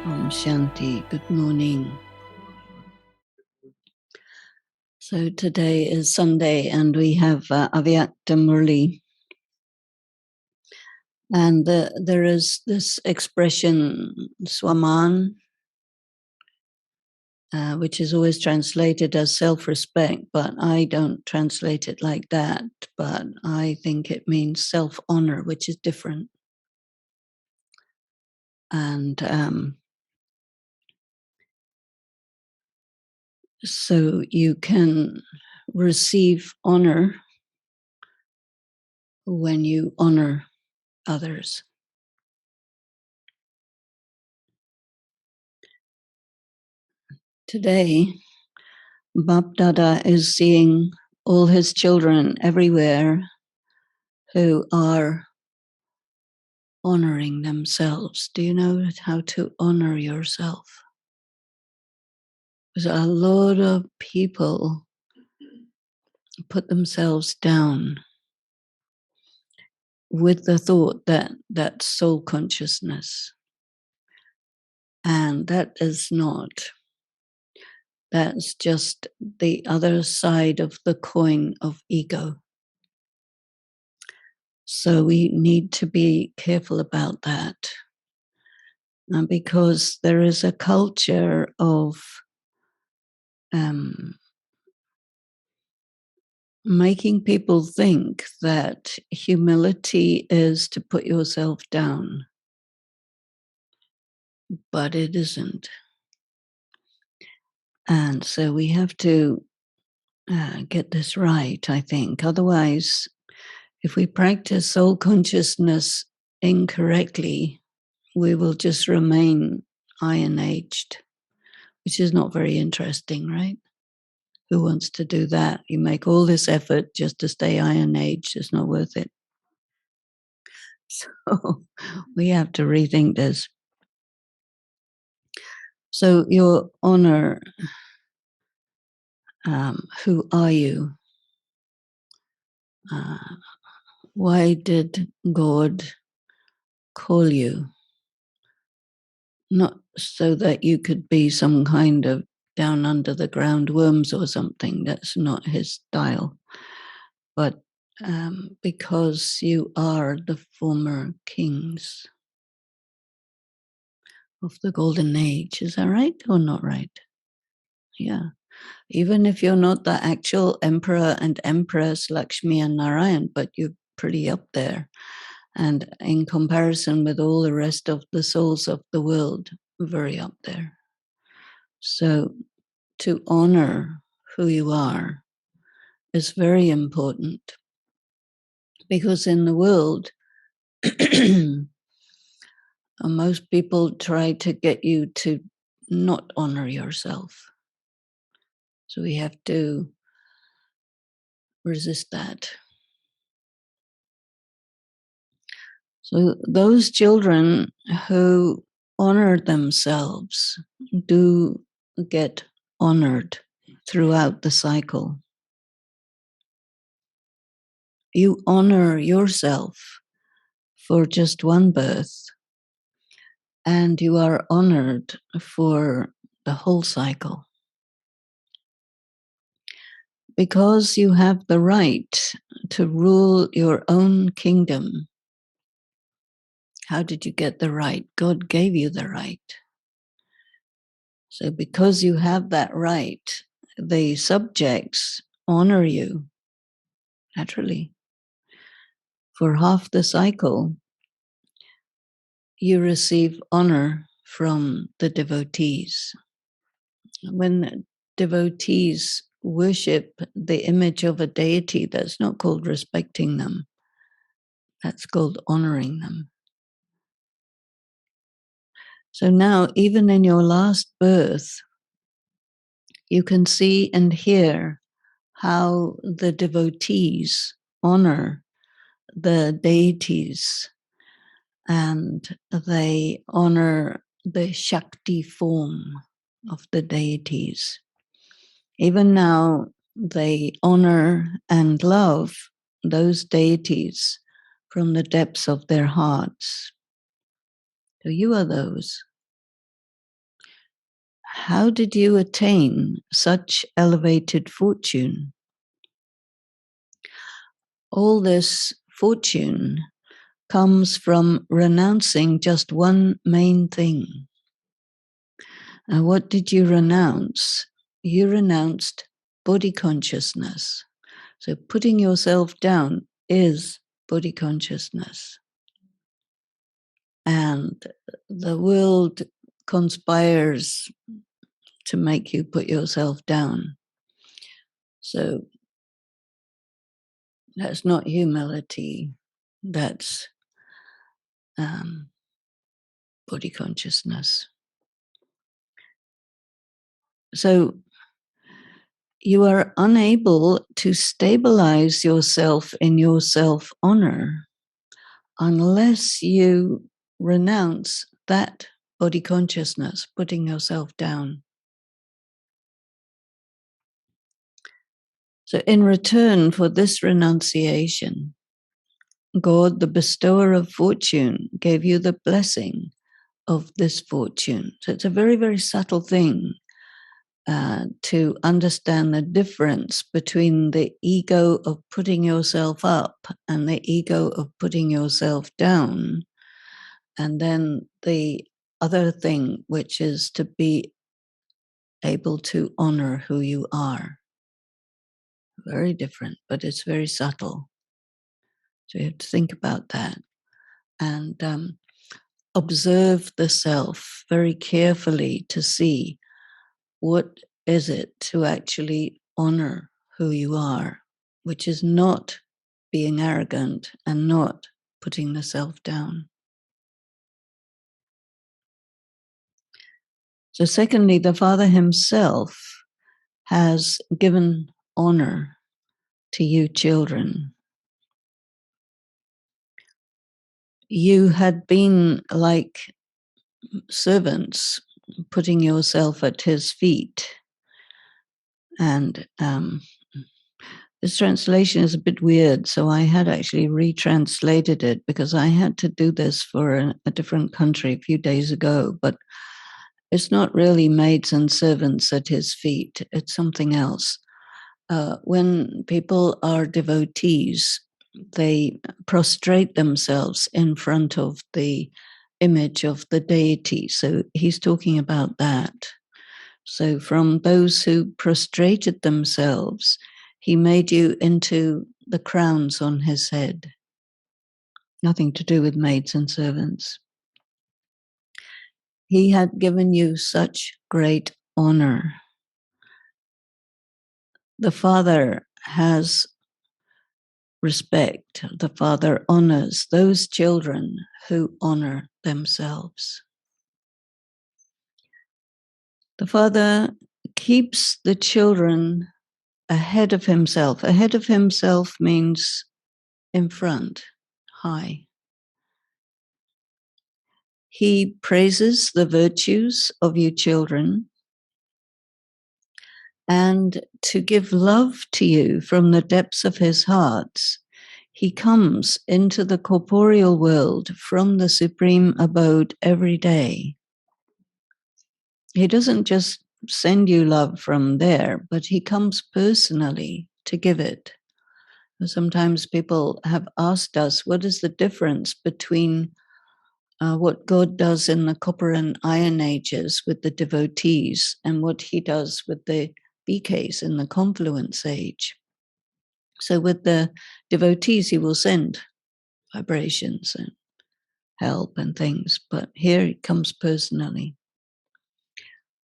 Om Shanti, good morning. So today is Sunday and we have Avyakt Murli. And there is this expression, Swaman, which is always translated as self-respect, but I don't translate it like that. But I think it means self-honor, which is different. And so you can receive honor when you honor others. Today, Bap Dada is seeing all his children everywhere who are honoring themselves. Do you know how to honor yourself? Because a lot of people put themselves down with the thought that that's soul consciousness. And that is not. That's just the other side of the coin of ego. So we need to be careful about that. Because there is a culture of making people think that humility is to put yourself down, but it isn't. And so we have to get this right, I think. Otherwise, if we practice soul consciousness incorrectly, we will just remain iron-aged, which is not very interesting, right? Who wants to do that? You make all this effort just to stay iron-aged. It's not worth it. So we have to rethink this. So your honor, who are you? Why did God call you? Not so that you could be some kind of down under the ground worms or something. That's not his style. But because you are the former kings of the golden age. Is that right or not right? Yeah. Even if you're not the actual emperor and empress Lakshmi and Narayan, but you're pretty up there. And in comparison with all the rest of the souls of the world, very up there. So to honor who you are is very important, because in the world, most people try to get you to not honor yourself. So we have to resist that. So those children who honor themselves do get honored throughout the cycle. You honor yourself for just one birth, and you are honored for the whole cycle. Because you have the right to rule your own kingdom. How did you get the right? God gave you the right. So because you have that right, the subjects honor you naturally. For half the cycle, you receive honor from the devotees. When devotees worship the image of a deity, that's not called respecting them. That's called honoring them. So now, even in your last birth, you can see and hear how the devotees honor the deities, and they honor the Shakti form of the deities. Even now, they honor and love those deities from the depths of their hearts. So you are those. how did you attain such elevated fortune? All this fortune comes from renouncing just one main thing. And what did you renounce? You renounced body consciousness. So putting yourself down is body consciousness. And the world conspires to make you put yourself down. So that's not humility, that's body consciousness. So you are unable to stabilize yourself in your self-honor unless you renounce that body consciousness, putting yourself down. So in return for this renunciation, God, the bestower of fortune, gave you the blessing of this fortune. So it's a very, very subtle thing to understand the difference between the ego of putting yourself up and the ego of putting yourself down. And then the other thing, which is to be able to honor who you are. Very different, but it's very subtle. So you have to think about that and observe the self very carefully to see what is it to actually honor who you are, which is not being arrogant and not putting the self down. So secondly, the Father himself has given honor to you children. You had been like servants, putting yourself at his feet. And this translation is a bit weird, so I had actually retranslated it because I had to do this for a different country a few days ago. But it's not really maids and servants at his feet, it's something else. When people are devotees, they prostrate themselves in front of the image of the deity. So he's talking about that. So from those who prostrated themselves, he made you into the crowns on his head. Nothing to do with maids and servants. He had given you such great honor. The Father has respect. The Father honors those children who honor themselves. The Father keeps the children ahead of himself. Ahead of himself means in front, high. He praises the virtues of you children, and to give love to you from the depths of his heart, he comes into the corporeal world from the supreme abode every day. He doesn't just send you love from there, but he comes personally to give it. Sometimes people have asked us, what is the difference between what God does in the copper and iron ages with the devotees and what he does with the BKs in the confluence age? So with the devotees, he will send vibrations and help and things, but here it comes personally.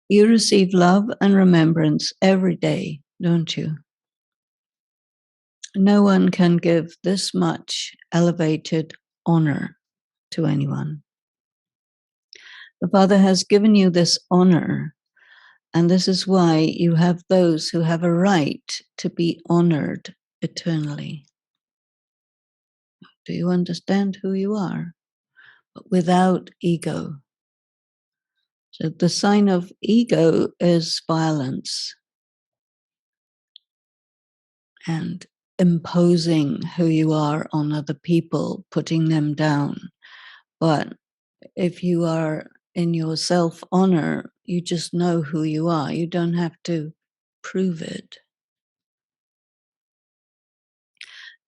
You receive love and remembrance every day, don't you? No one can give this much elevated honor to anyone. The Father has given you this honor, and this is why you have those who have a right to be honored eternally. Do you understand who you are? But without ego. So the sign of ego is violence and imposing who you are on other people, putting them down. But if you are in your self-honor, You just know who you are. You don't have to prove it.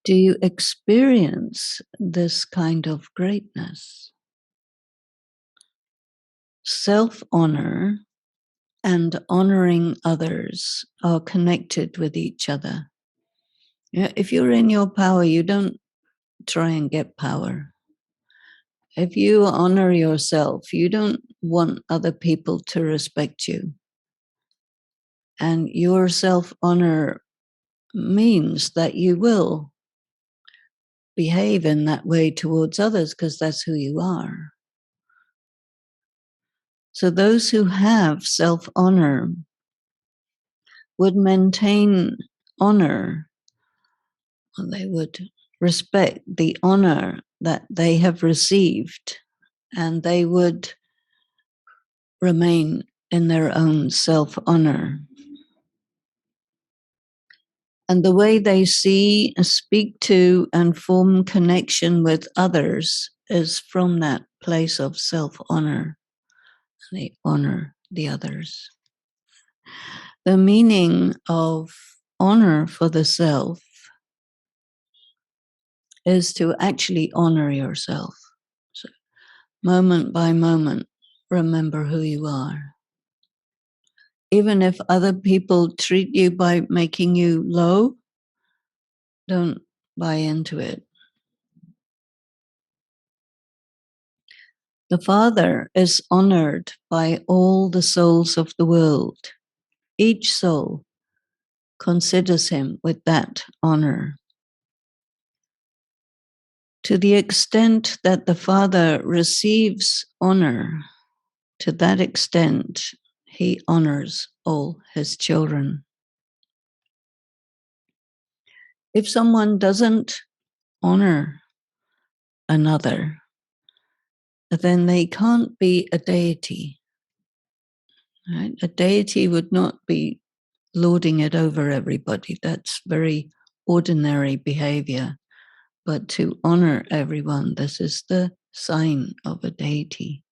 Do you experience this kind of greatness? Self-honor and honoring others are connected with each other. Yeah, if you're in your power, you don't try and get power. If you honor yourself, you don't want other people to respect you. And your self-honor means that you will behave in that way towards others because that's who you are. So those who have self-honor would maintain honor. They would respect the honor that they have received, and they would remain in their own self-honor. And the way they see, speak to, and form connection with others is from that place of self-honor. They honor the others. The meaning of honor for the self is to actually honor yourself. So, moment by moment, remember who you are. Even if other people treat you by making you low, don't buy into it. The Father is honored by all the souls of the world. Each soul considers him with that honor. To the extent that the Father receives honor, to that extent, he honors all his children. If someone doesn't honor another, then they can't be a deity. Right? A deity would not be lording it over everybody. That's very ordinary behavior. But to honor everyone, this is the sign of a deity.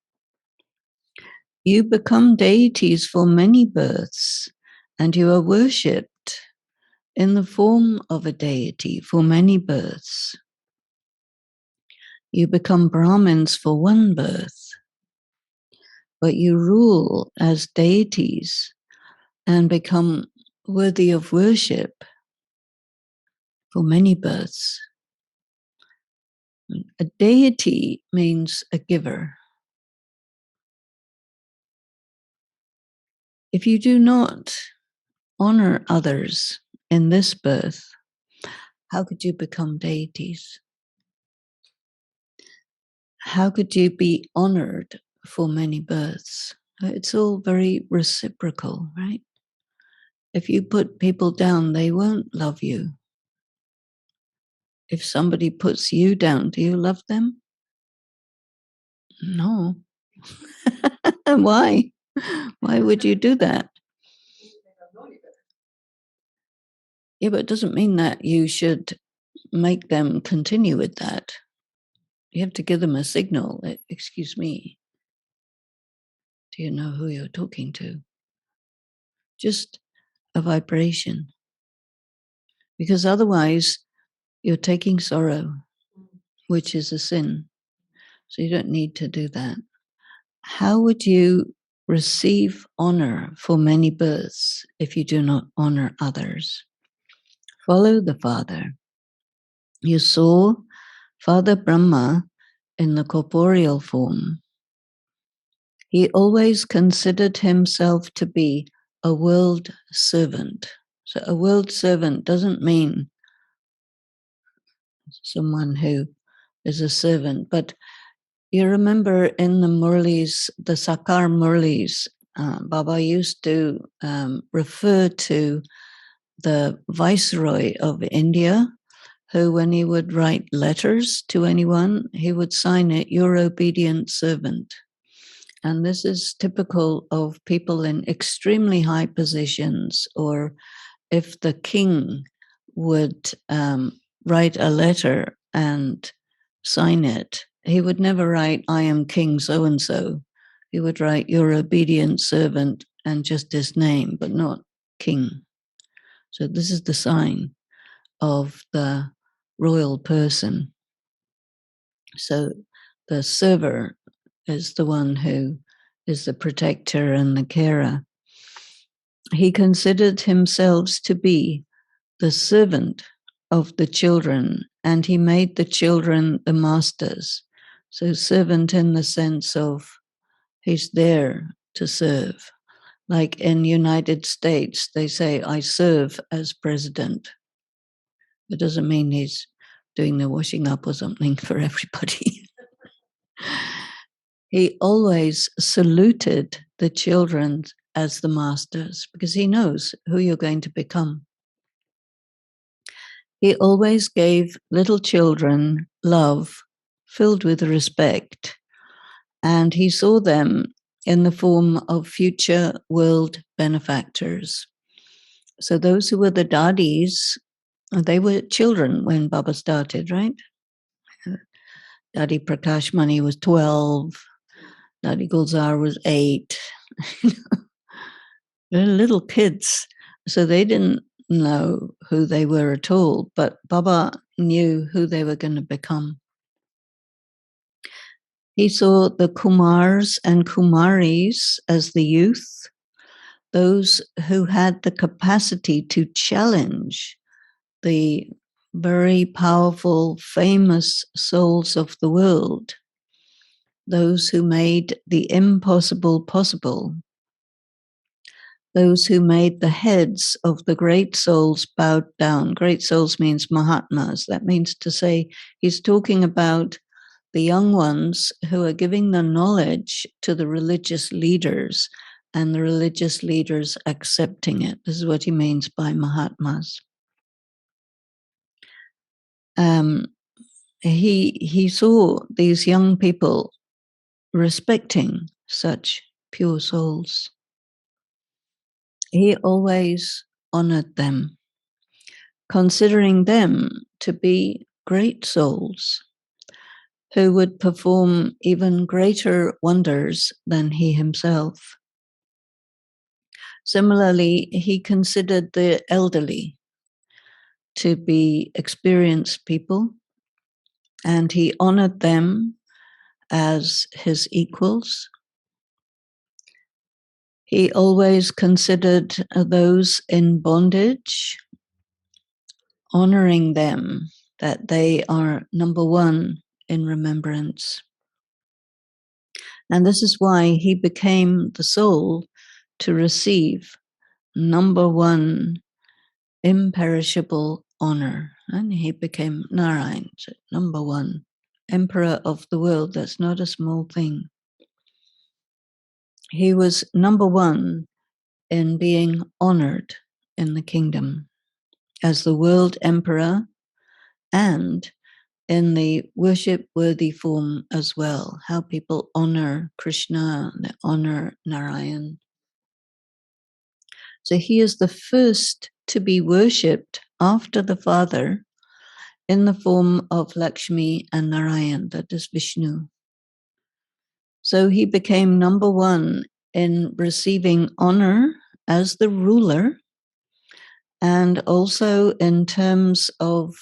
You become deities for many births, and you are worshipped in the form of a deity for many births. You become Brahmins for one birth, but you rule as deities and become worthy of worship for many births. A deity means a giver. If you do not honor others in this birth, how could you become deities? How could you be honored for many births? It's all very reciprocal, right? If you put people down, they won't love you. If somebody puts you down, do you love them? No. Why? Why would you do that? Yeah, but it doesn't mean that you should make them continue with that. You have to give them a signal. Excuse me. Do you know who you're talking to? Just a vibration. Because otherwise, you're taking sorrow, which is a sin. So you don't need to do that. How would you receive honor for many births if you do not honor others? Follow the Father. You saw Father Brahma in the corporeal form. He always considered himself to be a world servant. So a world servant doesn't mean someone who is a servant, but you remember in the Murlis, the Sakar Murlis, Baba used to refer to the Viceroy of India, who, when he would write letters to anyone, he would sign it, "Your obedient servant." And this is typical of people in extremely high positions, or if the king would write a letter and sign it, he would never write, "I am King so-and-so." he would write, "Your obedient servant," and just his name, but not king. So this is the sign of the royal person. So the server is the one who is the protector and the carer. He considered himself to be the servant of the children, and he made the children the masters. So servant in the sense of he's there to serve. Like in United States, they say, "I serve as president." It doesn't mean he's doing the washing up or something for everybody. He always saluted the children as the masters because he knows who you're going to become. He always gave little children love filled with respect, and he saw them in the form of future world benefactors. So those who were the dadis, they were children when Baba started, right? Dadi Prakash Mani was 12. Dadi Gulzar was 8. They're little kids, so they didn't know who they were at all, but Baba knew who they were going to become. He saw the Kumars and Kumaris as the youth, those who had the capacity to challenge the very powerful, famous souls of the world, those who made the impossible possible, those who made the heads of the great souls bowed down. Great souls means Mahatmas. That means to say he's talking about the young ones who are giving the knowledge to the religious leaders and the religious leaders accepting it. This is what he means by Mahatmas. He saw these young people respecting such pure souls. He always honored them, considering them to be great souls who would perform even greater wonders than he himself. Similarly, he considered the elderly to be experienced people, and he honored them as his equals. He always considered those in bondage, honoring them, that they are number one in remembrance. And this is why he became the soul to receive number one imperishable honor. And he became Narayan, number one, emperor of the world. That's not a small thing. He was number one in being honored in the kingdom as the world emperor and in the worship-worthy form as well, how people honor Krishna, they honor Narayan. So he is the first to be worshipped after the Father in the form of Lakshmi and Narayan, that is Vishnu. So he became number one in receiving honor as the ruler, and also in terms of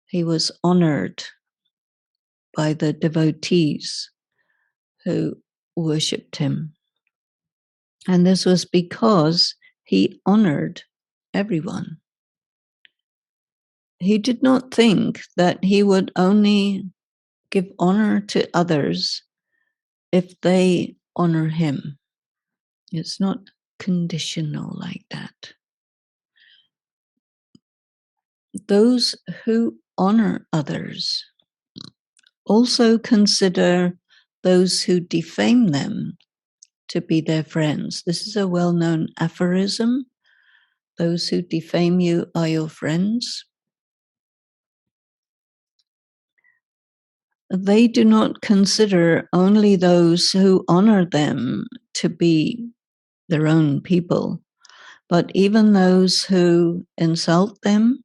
he was honored by the devotees who worshipped him. And this was because he honored everyone. He did not think that he would only give honor to others if they honor him. It's not conditional like that. Those who honor others also consider those who defame them to be their friends. This is a well-known aphorism. Those who defame you are your friends. They do not consider only those who honor them to be their own people, but even those who insult them,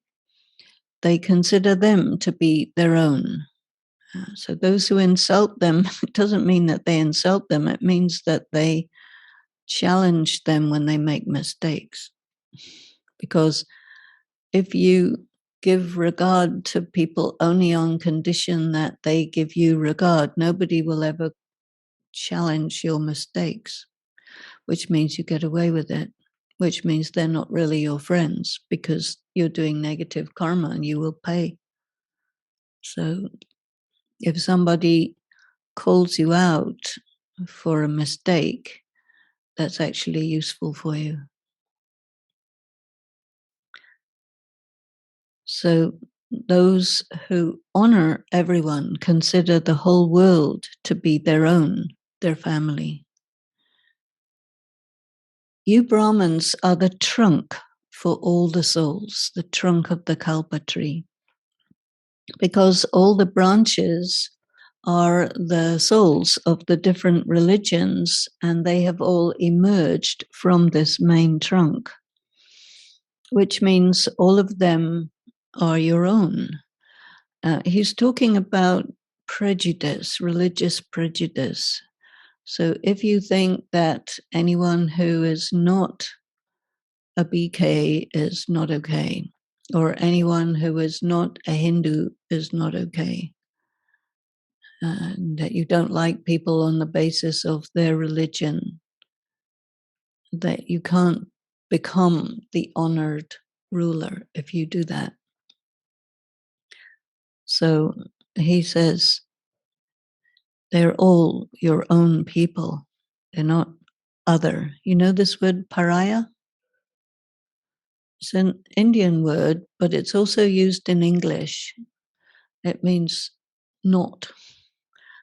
they consider them to be their own. So those who insult them, it doesn't mean that they insult them. It means that they challenge them when they make mistakes. Because if you give regard to people only on condition that they give you regard, nobody will ever challenge your mistakes, which means you get away with it, which means they're not really your friends because you're doing negative karma and you will pay. So if somebody calls you out for a mistake, that's actually useful for you. So those who honor everyone consider the whole world to be their own, their family. You Brahmins are the trunk for all the souls, the trunk of the Kalpa tree, because all the branches are the souls of the different religions, and they have all emerged from this main trunk, which means all of them are your own. He's talking about prejudice, religious prejudice. So if you think that anyone who is not a BK is not okay, or anyone who is not a Hindu is not okay, that you don't like people on the basis of their religion, that you can't become the honored ruler if you do that. So he says, they're all your own people. They're not other. You know this word pariah? It's an Indian word, but it's also used in English. It means not.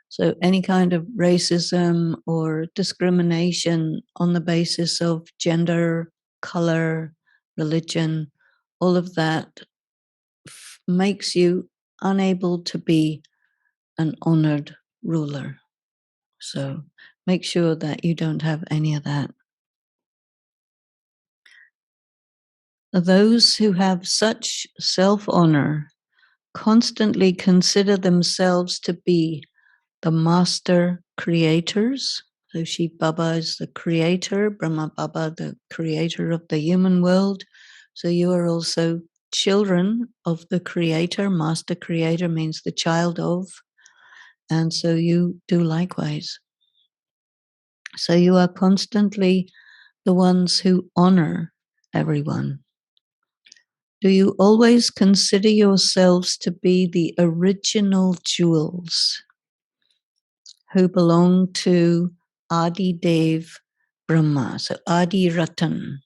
So any kind of racism or discrimination on the basis of gender, color, religion, all of that makes you unable to be an honored ruler. So make sure that you don't have any of that. Those who have such self-honor constantly consider themselves to be the master creators. So Shiv Baba is the creator, Brahma Baba the creator of the human world. So you are also children of the creator. Master creator means the child of. And so you do likewise. So you are constantly the ones who honor everyone. Do you always consider yourselves to be the original jewels who belong to Adi Dev Brahma? So Adi Ratan,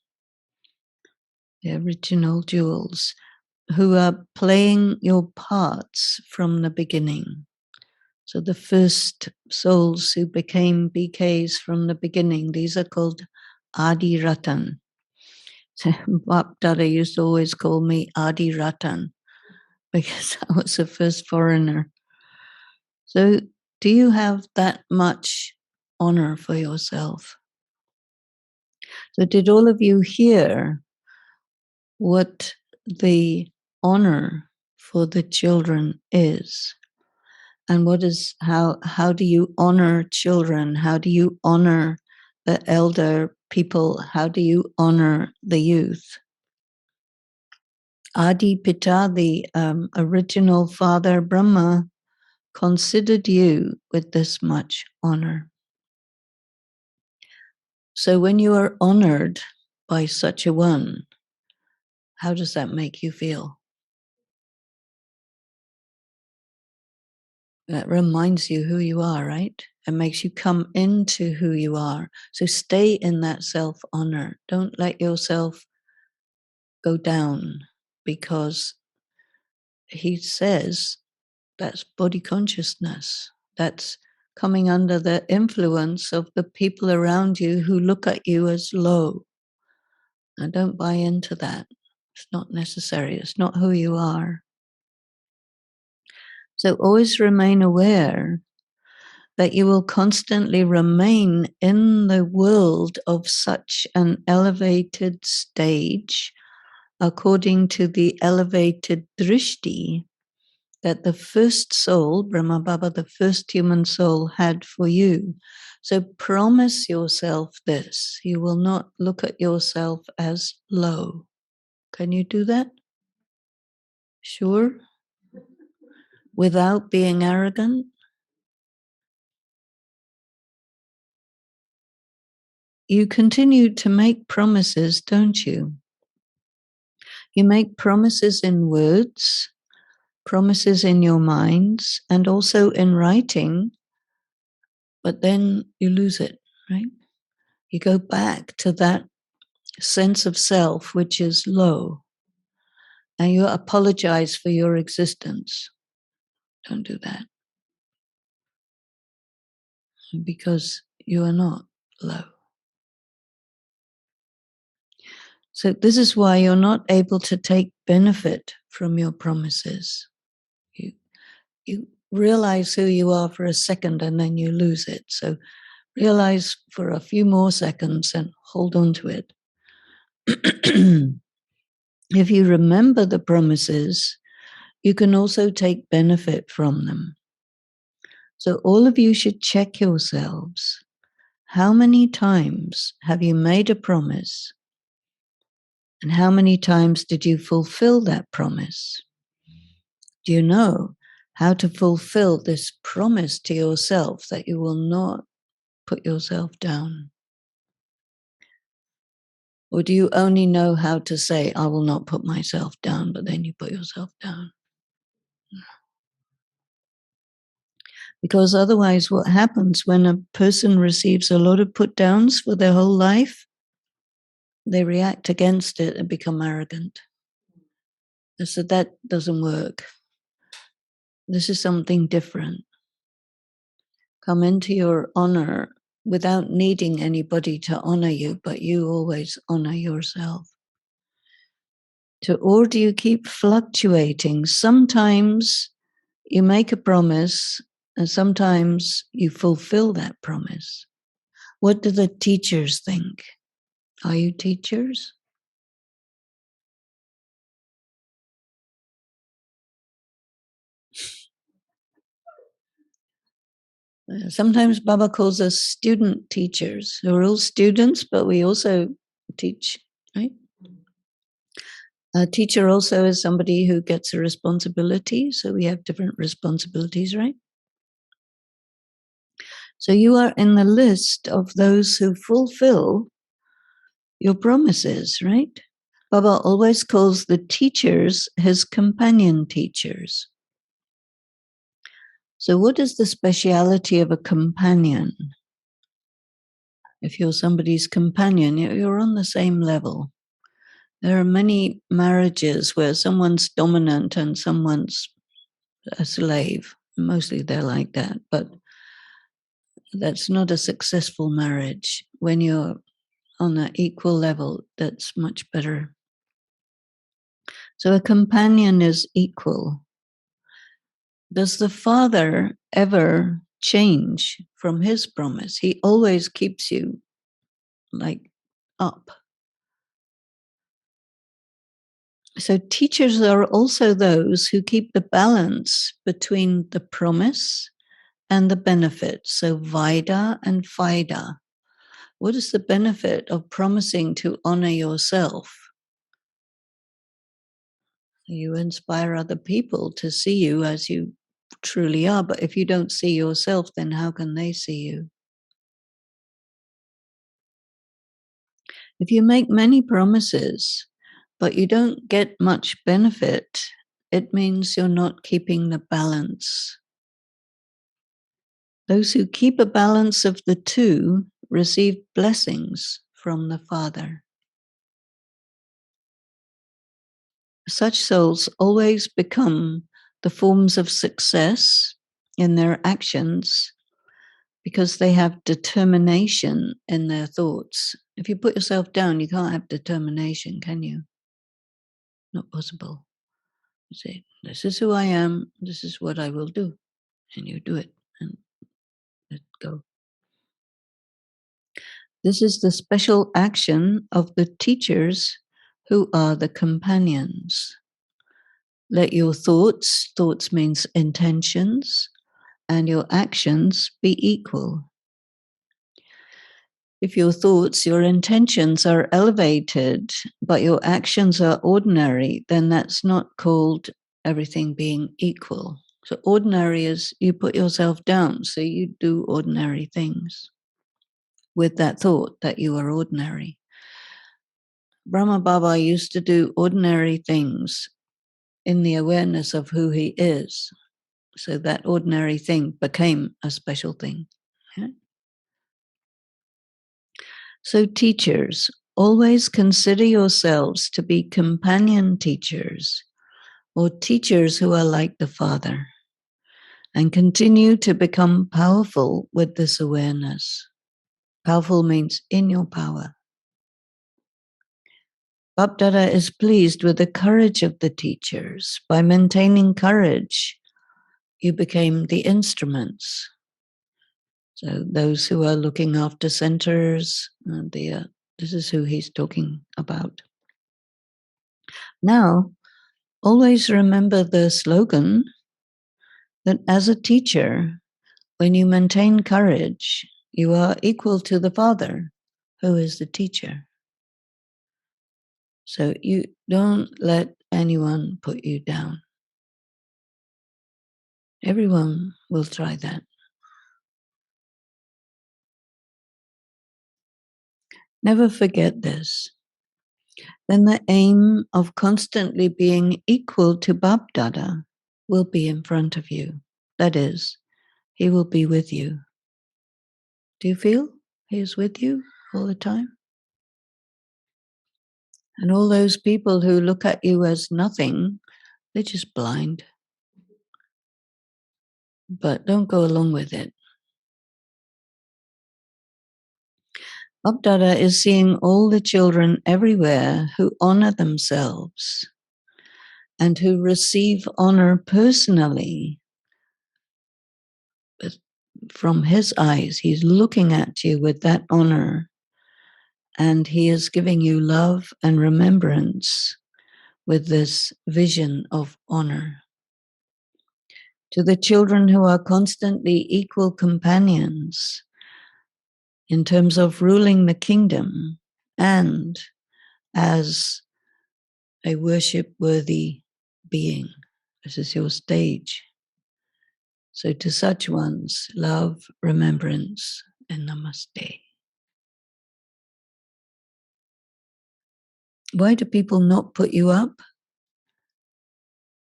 the original jewels, who are playing your parts from the beginning. So the first souls who became BKs from the beginning, these are called Adi Ratan. So Bap Dada used to always call me Adi Ratan because I was the first foreigner. So do you have that much honor for yourself? So did all of you hear what the honor for the children is? And what is how do you honor children? How do you honor the elder people? How do you honor the youth? Adi Pita, the original father Brahma, considered you with this much honor. So when you are honored by such a one, how does that make you feel? That reminds you who you are, right? It makes you come into who you are. So stay in that self-honor. Don't let yourself go down, because he says that's body consciousness. That's coming under the influence of the people around you who look at you as low. And don't buy into that. It's not necessary. It's not who you are. So always remain aware that you will constantly remain in the world of such an elevated stage according to the elevated drishti that the first soul, Brahma Baba, the first human soul, had for you. So promise yourself this. You will not look at yourself as low. Can you do that? Sure? Without being arrogant? You continue to make promises, don't you? You make promises in words, promises in your minds, and also in writing, but then you lose it, right? You go back to that sense of self which is low, and you apologize for your existence. Don't do that, because you are not low. So this is why you're not able to take benefit from your promises. You realize who you are for a second and then you lose it. So realize for a few more seconds and hold on to it. If you remember the promises, you can also take benefit from them. So all of you should check yourselves. How many times have you made a promise? And how many times did you fulfill that promise? Do you know how to fulfill this promise to yourself that you will not put yourself down? Or do you only know how to say, I will not put myself down, but then you put yourself down? Because otherwise, what happens when a person receives a lot of put downs for their whole life? They react against it and become arrogant. So that doesn't work. This is something different. Come into your honor without needing anybody to honor you, but you always honor yourself. Or do you keep fluctuating? Sometimes you make a promise and sometimes you fulfill that promise. What do the teachers think? Are you teachers? Sometimes Baba calls us student teachers. We're all students, but we also teach, right? A teacher also is somebody who gets a responsibility. So we have different responsibilities, right? So you are in the list of those who fulfill your promises, right? Baba always calls the teachers his companion teachers. So what is the speciality of a companion? If you're somebody's companion, you're on the same level. There are many marriages where someone's dominant and someone's a slave. Mostly they're like that, but that's not a successful marriage. When you're on an equal level, that's much better. So a companion is equal. Does the father ever change from his promise? He always keeps you like up. So teachers are also those who keep the balance between the promise and the benefit. So Vida and Fida. What is the benefit of promising to honor yourself? You inspire other people to see you as you truly are. But if you don't see yourself, then how can they see you? If you make many promises, but you don't get much benefit, it means you're not keeping the balance. Those who keep a balance of the two receive blessings from the Father. Such souls always become the forms of success in their actions because they have determination in their thoughts. If you put yourself down, you can't have determination, can you? Not possible. You say, this is who I am, this is what I will do. And you do it and let go. This is the special action of the teachers who are the companions. Let your thoughts means intentions, and your actions be equal. If your thoughts, your intentions are elevated, but your actions are ordinary, then that's not called everything being equal. So ordinary is you put yourself down, so you do ordinary things with that thought that you are ordinary. Brahma Baba used to do ordinary things in the awareness of who he is. So that ordinary thing became a special thing. Yeah? So teachers, always consider yourselves to be companion teachers or teachers who are like the Father, and continue to become powerful with this awareness. Powerful means in your power. Bapdada is pleased with the courage of the teachers. By maintaining courage, you became the instruments. So those who are looking after centers, this is who he's talking about. Now, always remember the slogan that as a teacher, when you maintain courage, you are equal to the Father, who is the teacher. So you don't let anyone put you down. Everyone will try that. Never forget this. Then the aim of constantly being equal to Bapdada will be in front of you. That is, he will be with you. Do you feel he is with you all the time? And all those people who look at you as nothing, they're just blind. But don't go along with it. Bapdada is seeing all the children everywhere who honor themselves and who receive honor personally. From his eyes, he's looking at you with that honor, and he is giving you love and remembrance with this vision of honor. To the children who are constantly equal companions in terms of ruling the kingdom and as a worship-worthy being. This is your stage. So to such ones, love, remembrance, and namaste. Why do people not put you up?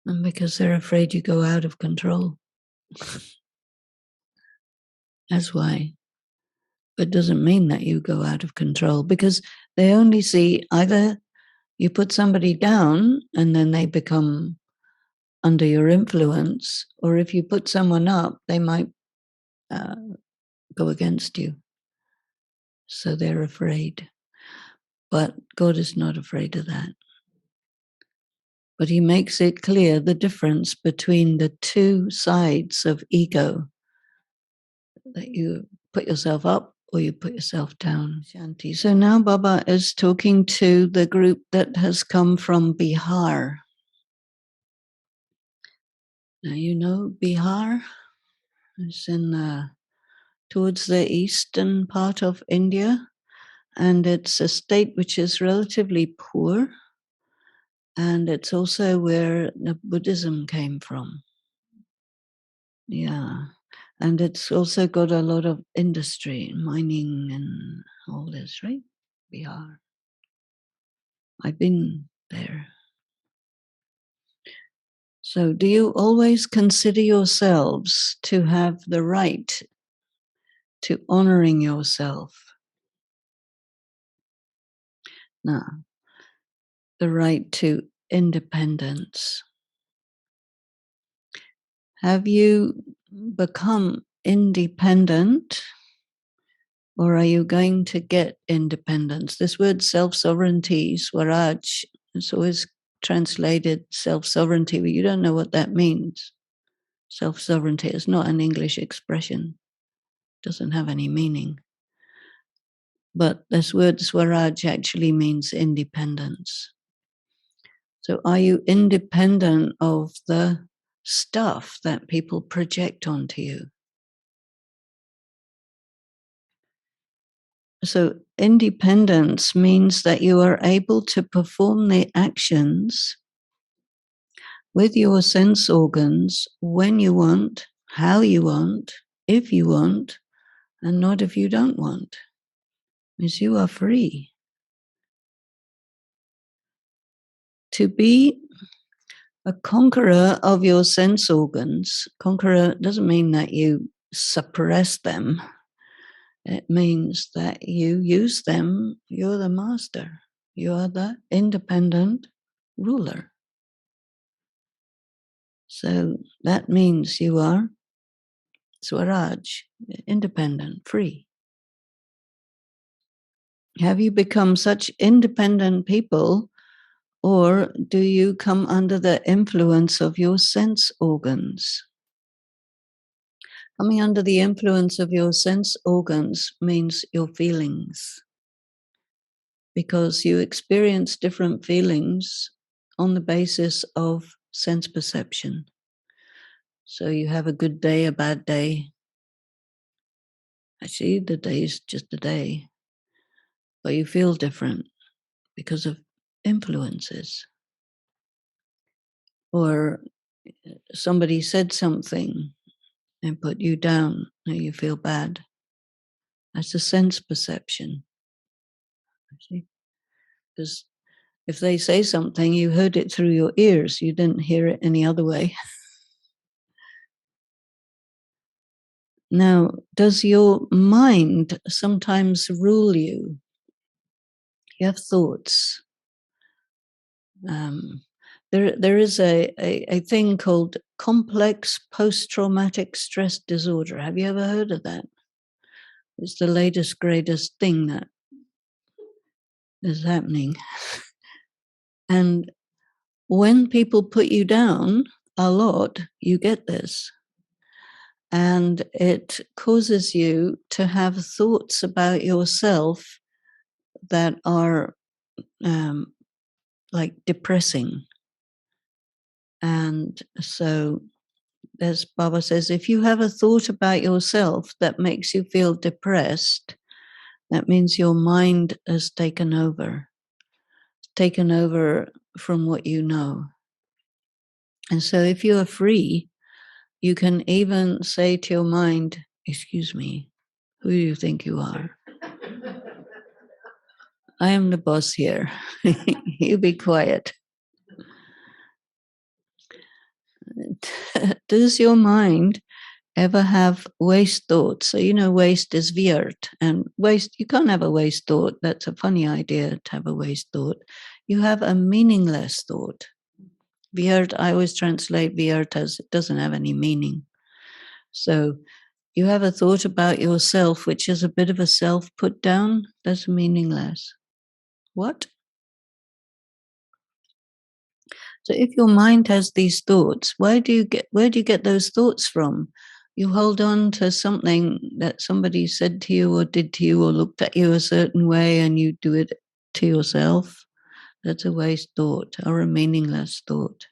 And because they're afraid you go out of control. That's why. But it doesn't mean that you go out of control, because they only see either you put somebody down and then they become under your influence, or if you put someone up, they might go against you. So they're afraid. But God is not afraid of that. But he makes it clear the difference between the two sides of ego, that you put yourself up or you put yourself down. Shanti. So now Baba is talking to the group that has come from Bihar. Now you know Bihar is in towards the eastern part of India, and it's a state which is relatively poor, and it's also where the Buddhism came from. Yeah. And it's also got a lot of industry, mining and all this, right? Bihar. I've been there. So do you always consider yourselves to have the right to honoring yourself? Now, the right to independence. Have you become independent, or are you going to get independence? This word self-sovereignty, Swaraj, is always translated self-sovereignty, but you don't know what that means. Self-sovereignty is not an English expression. It doesn't have any meaning. But this word Swaraj actually means independence. So are you independent of the stuff that people project onto you? So independence means that you are able to perform the actions with your sense organs when you want, how you want, if you want, and not if you don't want. Because you are free. To be a conqueror of your sense organs, conqueror doesn't mean that you suppress them. It means that you use them, you're the master. You are the independent ruler. So that means you are Swaraj, independent, free. Have you become such independent people, or do you come under the influence of your sense organs? Coming under the influence of your sense organs means your feelings, because you experience different feelings on the basis of sense perception. So you have a good day, a bad day. Actually, the day is just a day, but you feel different because of influences. Or somebody said something and put you down, and you feel bad. That's a sense perception. Because if they say something, you heard it through your ears, you didn't hear it any other way. Now, does your mind sometimes rule you? You have thoughts. There is a thing called complex post-traumatic stress disorder. Have you ever heard of that? It's the latest, greatest thing that is happening. And when people put you down a lot, you get this. And it causes you to have thoughts about yourself that are like depressing. And so, as Baba says, if you have a thought about yourself that makes you feel depressed, that means your mind has taken over from what you know. And so if you are free, you can even say to your mind, excuse me, who do you think you are? I am the boss here. You be quiet. Does your mind ever have waste thoughts? So, waste is Vyart, and waste, you can't have a waste thought. That's a funny idea to have a waste thought. You have a meaningless thought. Vyart, I always translate Vyart as it doesn't have any meaning. So you have a thought about yourself, which is a bit of a self put down. That's meaningless. What? So if your mind has these thoughts, where do you get those thoughts from? You hold on to something that somebody said to you or did to you or looked at you a certain way, and you do it to yourself. That's a waste thought or a meaningless thought.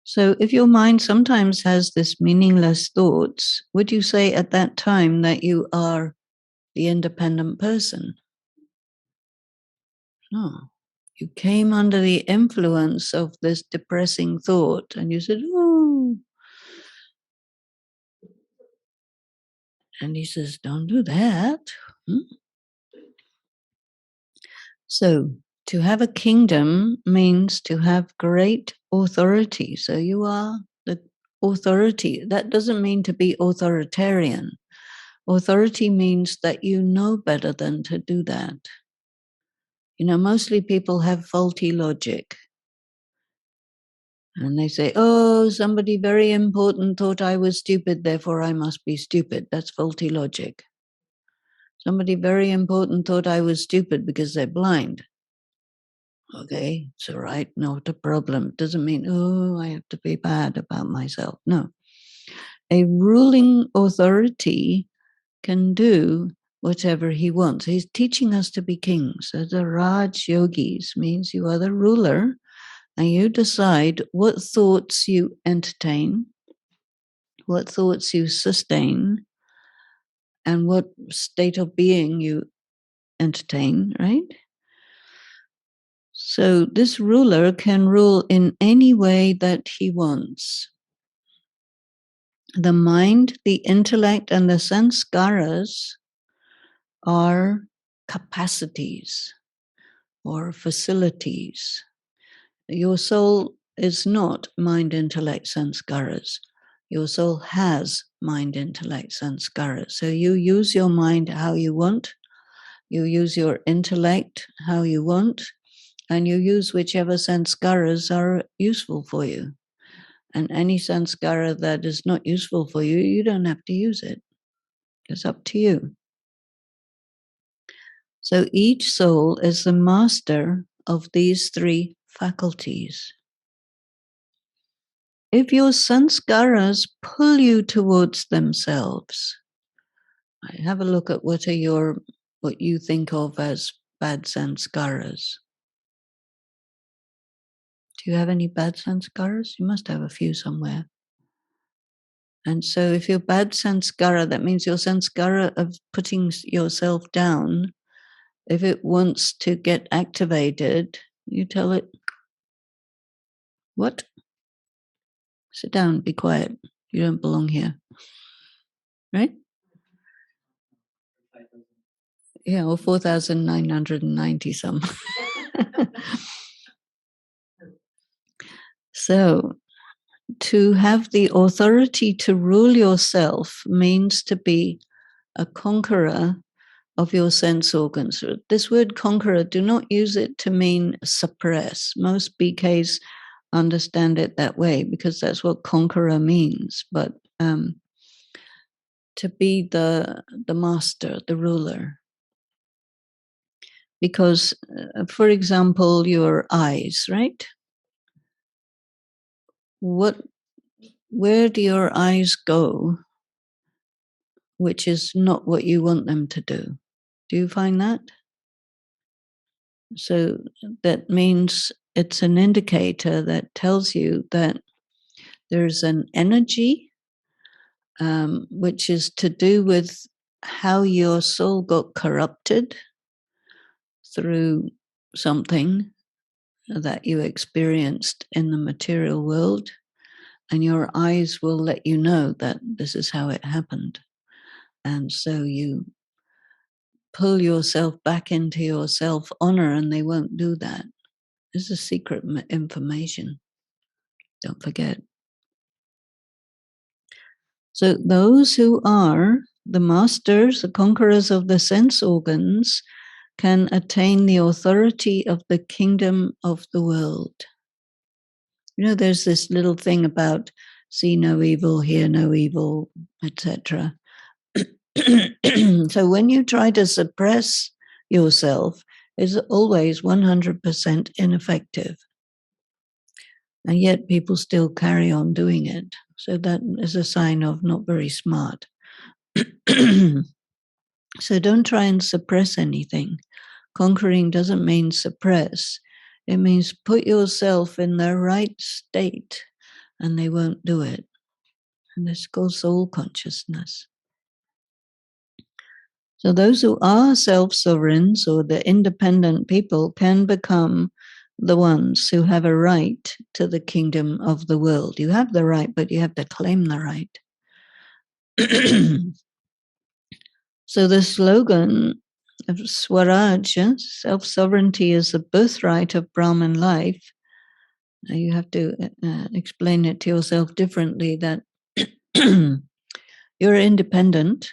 So if your mind sometimes has this meaningless thoughts, would you say at that time that you are the independent person? No. You came under the influence of this depressing thought and you said, oh. And he says, don't do that. So to have a kingdom means to have great authority. So you are the authority. That doesn't mean to be authoritarian. Authority means that you know better than to do that. Mostly people have faulty logic. And they say, oh, somebody very important thought I was stupid, therefore I must be stupid. That's faulty logic. Somebody very important thought I was stupid because they're blind. Okay, it's all right, not a problem. Doesn't mean, oh, I have to be bad about myself. No. A ruling authority can do whatever he wants. He's teaching us to be kings. So the Raj Yogis means you are the ruler, And you decide what thoughts you entertain, what thoughts you sustain, and what state of being you entertain, right? So this ruler can rule in any way that he wants. The mind, the intellect, and the sanskaras are capacities or facilities. Your soul is not mind, intellect, sanskaras. Your soul has mind, intellect, sanskaras. So you use your mind how you want, you use your intellect how you want, and you use whichever sanskaras are useful for you. And any sanskara that is not useful for you, you don't have to use it. It's up to you. So each soul is the master of these three faculties. If your sanskaras pull you towards themselves, have a look at what you think of as bad sanskaras. Do you have any bad sanskaras? You must have a few somewhere. And so if you're bad sanskara, that means your sanskara of putting yourself down, if it wants to get activated, you tell it, what? Sit down, be quiet. You don't belong here. Right? Yeah, or 4,990 some. So to have the authority to rule yourself means to be a conqueror of your sense organs. This word conqueror, do not use it to mean suppress. Most BKs understand it that way because that's what conqueror means. But to be the master, the ruler. Because, for example, your eyes, right? Where do your eyes go, which is not what you want them to do? Do you find that? So that means it's an indicator that tells you that there's an energy which is to do with how your soul got corrupted through something that you experienced in the material world, and your eyes will let you know that this is how it happened. And so you pull yourself back into your self-honor, and they won't do that. This is secret information. Don't forget. So those who are the masters, the conquerors of the sense organs, can attain the authority of the kingdom of the world. You know, there's this little thing about see no evil, hear no evil, etc. So when you try to suppress yourself, it's always 100% ineffective. And yet people still carry on doing it. So that is a sign of not very smart. So don't try and suppress anything. Conquering doesn't mean suppress. It means put yourself in the right state, and they won't do it. And this is called soul consciousness. So those who are self-sovereigns or the independent people can become the ones who have a right to the kingdom of the world. You have the right, but you have to claim the right. So the slogan of Swaraj, self-sovereignty, is the birthright of Brahman life. Now you have to explain it to yourself differently, that you're independent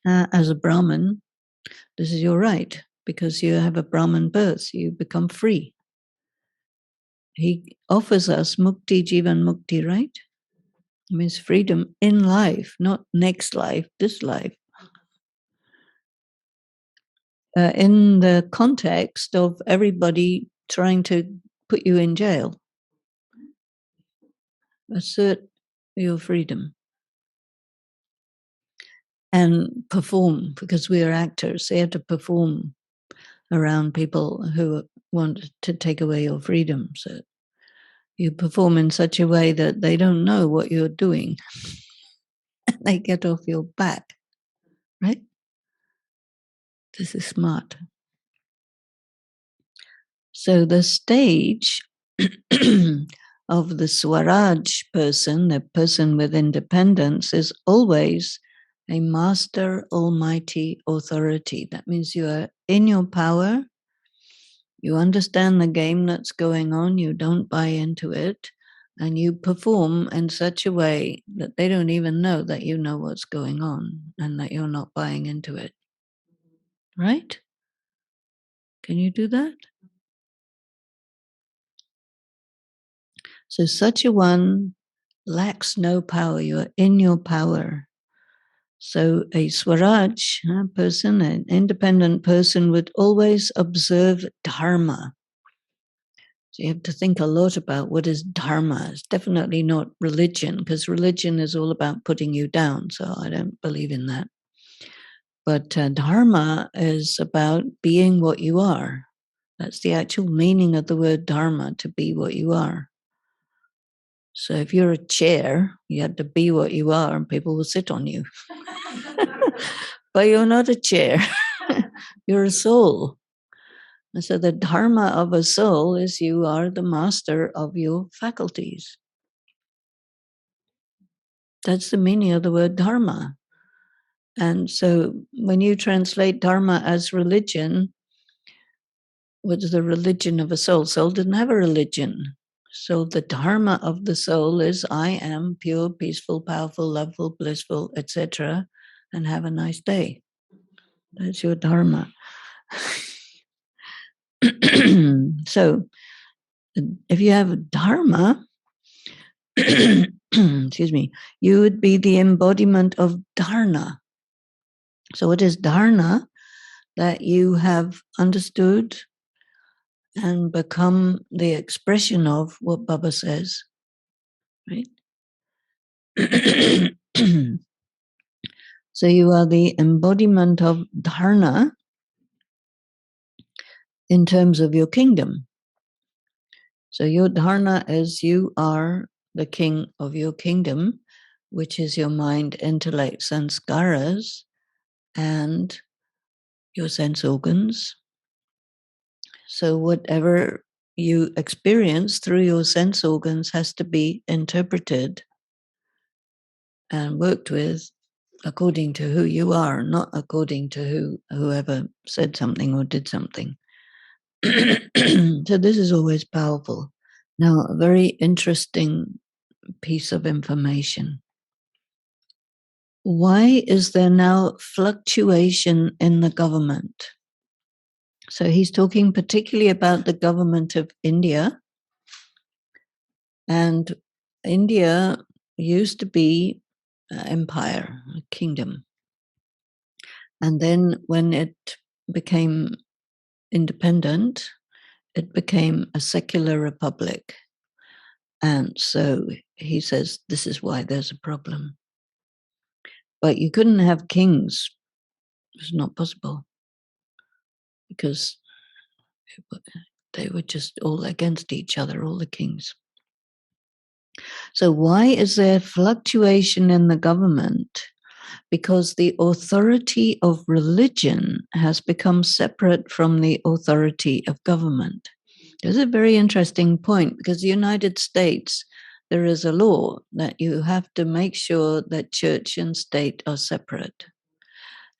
as a Brahman. This is your right because you have a Brahman birth. You become free. He offers us mukti, jivan mukti, right? It means freedom in life, not next life, this life. In the context of everybody trying to put you in jail. Assert your freedom. And perform, because we are actors. They have to perform around people who want to take away your freedom. So you perform in such a way that they don't know what you're doing. They get off your back, right? This is smart. So the stage of the Swaraj person, the person with independence, is always a master almighty authority. That means you are in your power. You understand the game that's going on. You don't buy into it. And you perform in such a way that they don't even know that you know what's going on and that you're not buying into it. Right? Can you do that? So such a one lacks no power. You are in your power. So a Swaraj person, an independent person, would always observe dharma. So you have to think a lot about what is dharma. It's definitely not religion, because religion is all about putting you down. So I don't believe in that. But dharma is about being what you are. That's the actual meaning of the word dharma, to be what you are. So if you're a chair, you have to be what you are and people will sit on you. But you're not a chair. You're a soul. And so the dharma of a soul is you are the master of your faculties. That's the meaning of the word dharma. And so when you translate dharma as religion, what is the religion of a soul? Soul didn't have a religion. So the dharma of the soul is I am pure, peaceful, powerful, loveful, blissful, etc. And have a nice day. That's your dharma. So if you have a dharma, excuse me, you would be the embodiment of dharna. So what is dharna? That you have understood and become the expression of what Baba says, right? So you are the embodiment of dharna in terms of your kingdom. So your dharna is you are the king of your kingdom, which is your mind, intellect, sanskaras, and your sense organs. So whatever you experience through your sense organs has to be interpreted and worked with according to who you are, not according to whoever said something or did something. So this is always powerful. Now, a very interesting piece of information. Why is there now fluctuation in the government? So he's talking particularly about the government of India. And India used to be an empire, a kingdom. And then when it became independent, it became a secular republic. And so he says, this is why there's a problem. But you couldn't have kings. It's not possible. Because they were just all against each other, all the kings. So why is there fluctuation in the government? Because the authority of religion has become separate from the authority of government. There's a very interesting point, because the United States, there is a law that you have to make sure that church and state are separate.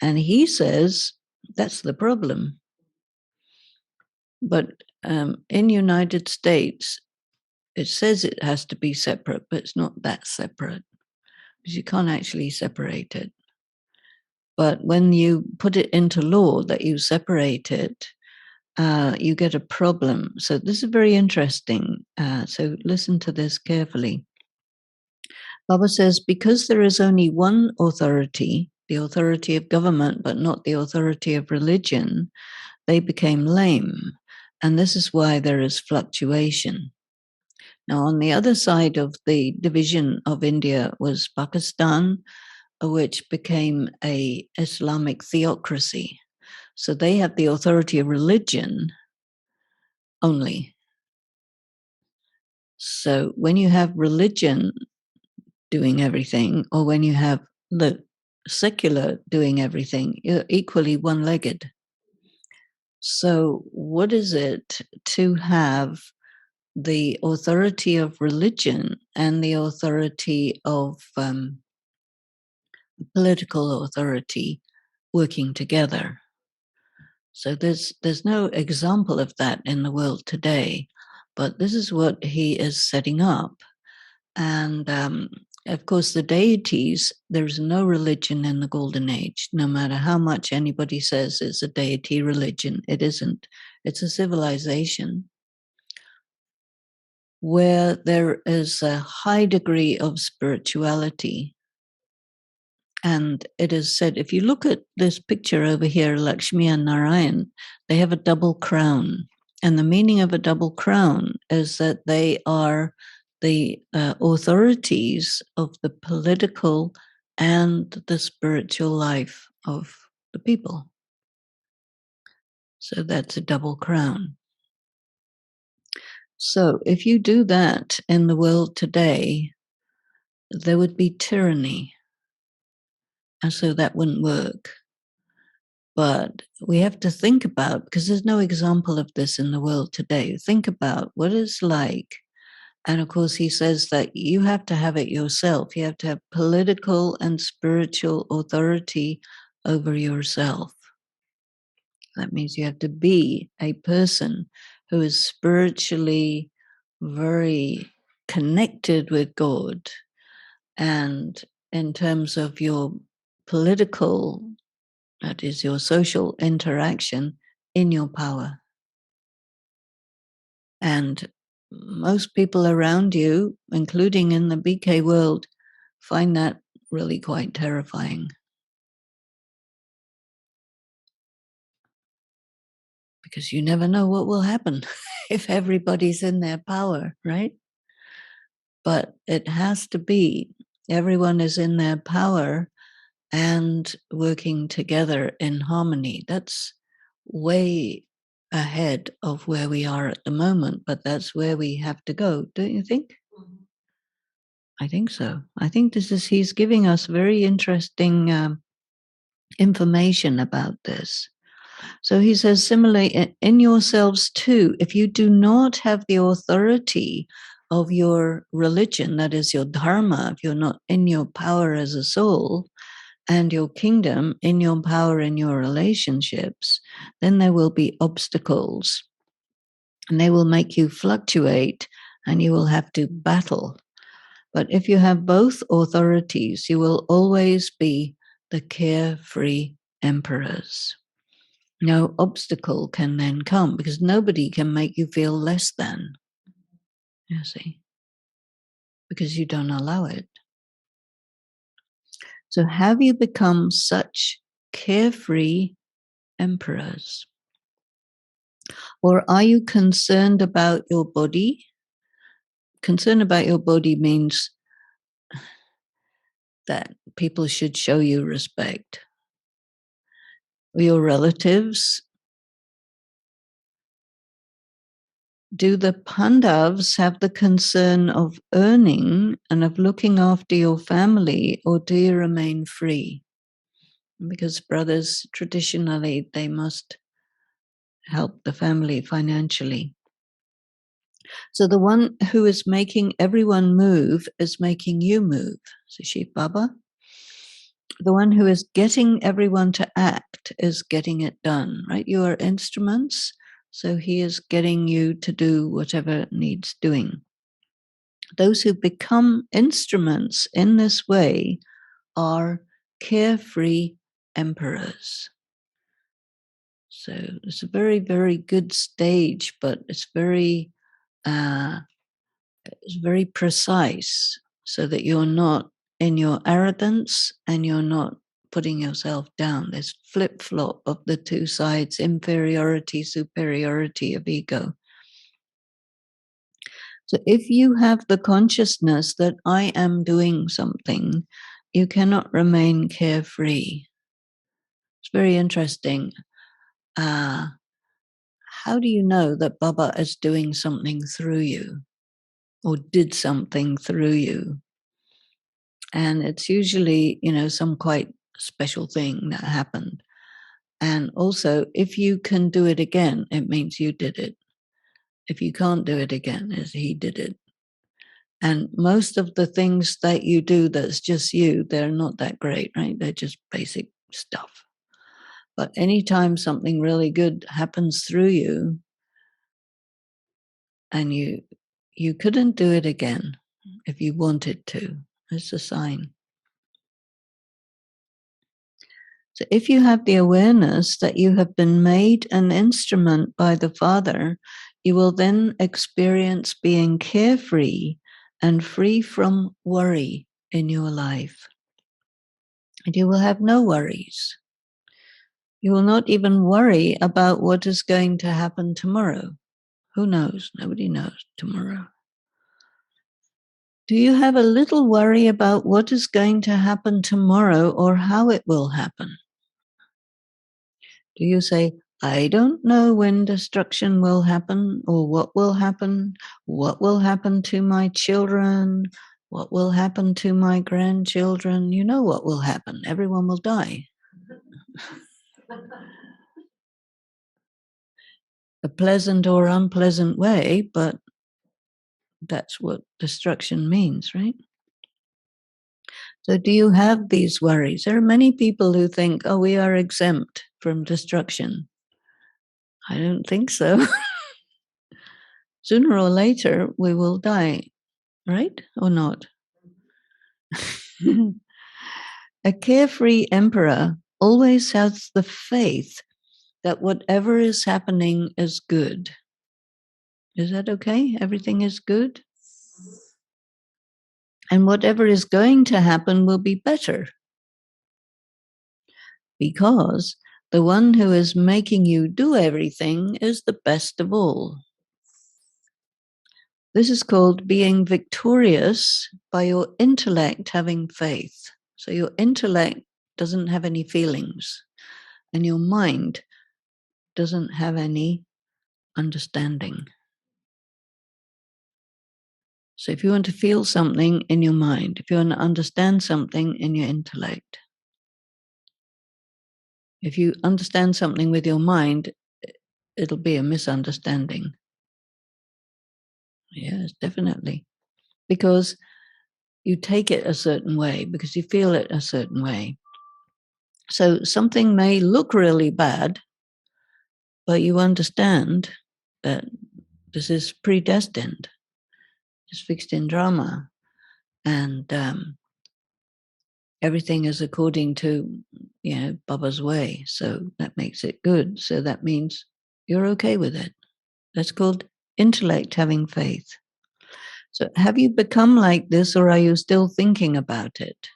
And he says that's the problem. But in United States, it says it has to be separate, but it's not that separate, because you can't actually separate it. But when you put it into law that you separate it, you get a problem. So this is very interesting. So listen to this carefully. Baba says, because there is only one authority, the authority of government, but not the authority of religion, they became lame. And this is why there is fluctuation. Now, on the other side of the division of India was Pakistan, which became a Islamic theocracy. So they have the authority of religion only. So when you have religion doing everything, or when you have the secular doing everything, you're equally one-legged. So what is it to have the authority of religion and the authority of political authority working together? So there's no example of that in the world today, but this is what he is setting up. And of course, the deities, there's no religion in the Golden Age, no matter how much anybody says it's a deity religion. It isn't. It's a civilization where there is a high degree of spirituality. And it is said, if you look at this picture over here, Lakshmi and Narayan, they have a double crown. And the meaning of a double crown is that they are the authorities of the political and the spiritual life of the people. So that's a double crown. So if you do that in the world today, there would be tyranny. And so that wouldn't work. But we have to think about, because there's no example of this in the world today, think about what it's like. And of course, he says that you have to have it yourself. You have to have political and spiritual authority over yourself. That means you have to be a person who is spiritually very connected with God. And in terms of your political, that is your social interaction, in your power. And most people around you, including in the BK world, find that really quite terrifying. Because you never know what will happen if everybody's in their power, right? But it has to be, everyone is in their power and working together in harmony. That's way ahead of where we are at the moment, but that's where we have to go, don't you think? I think so. I think he's giving us very interesting information about this. So he says, similarly, in yourselves too, if you do not have the authority of your religion, that is your dharma, if you're not in your power as a soul, and your kingdom in your power in your relationships, then there will be obstacles and they will make you fluctuate and you will have to battle. But if you have both authorities, you will always be the carefree emperors. No obstacle can then come because nobody can make you feel less than, you see, because you don't allow it. So have you become such carefree emperors? Or are you concerned about your body? Concern about your body means that people should show you respect. Your relatives. Do the Pandavas have the concern of earning and of looking after your family, or do you remain free? Because brothers, traditionally, they must help the family financially. So the one who is making everyone move is making you move. So Shiv Baba, the one who is getting everyone to act is getting it done, right? You are instruments, so he is getting you to do whatever needs doing. Those who become instruments in this way are carefree emperors. So it's a very, very good stage, but it's very precise, so that you're not in your arrogance and you're not putting yourself down. There's flip-flop of the two sides, inferiority, superiority of ego. So if you have the consciousness that I am doing something, you cannot remain carefree. It's very interesting. how do you know that Baba is doing something through you or did something through you? And it's usually, some quite special thing that happened. And also, if you can do it again, it means you did it. If you can't do it again, is he did it. And most of the things that you do that's just you, they're not that great, right? They're just basic stuff. But anytime something really good happens through you and you couldn't do it again if you wanted to, it's a sign. So if you have the awareness that you have been made an instrument by the Father, you will then experience being carefree and free from worry in your life. And you will have no worries. You will not even worry about what is going to happen tomorrow. Who knows? Nobody knows tomorrow. Do you have a little worry about what is going to happen tomorrow or how it will happen? Do you say, I don't know when destruction will happen or what will happen to my children, what will happen to my grandchildren? You know what will happen. Everyone will die. A pleasant or unpleasant way, but that's what destruction means, right? So do you have these worries? There are many people who think, oh, we are exempt from destruction. I don't think so. Sooner or later, we will die, right? Or not? A carefree emperor always has the faith that whatever is happening is good. Is that okay? Everything is good? And whatever is going to happen will be better. Because the one who is making you do everything is the best of all. This is called being victorious by your intellect having faith. So your intellect doesn't have any feelings, and your mind doesn't have any understanding. So if you want to feel something in your mind, if you want to understand something in your intellect, if you understand something with your mind, it'll be a misunderstanding. Yes, definitely. Because you take it a certain way, because you feel it a certain way. So something may look really bad, but you understand that this is predestined. It's fixed in drama. And everything is according to, Baba's way. So that makes it good. So that means you're okay with it. That's called intellect having faith. So have you become like this, or are you still thinking about it?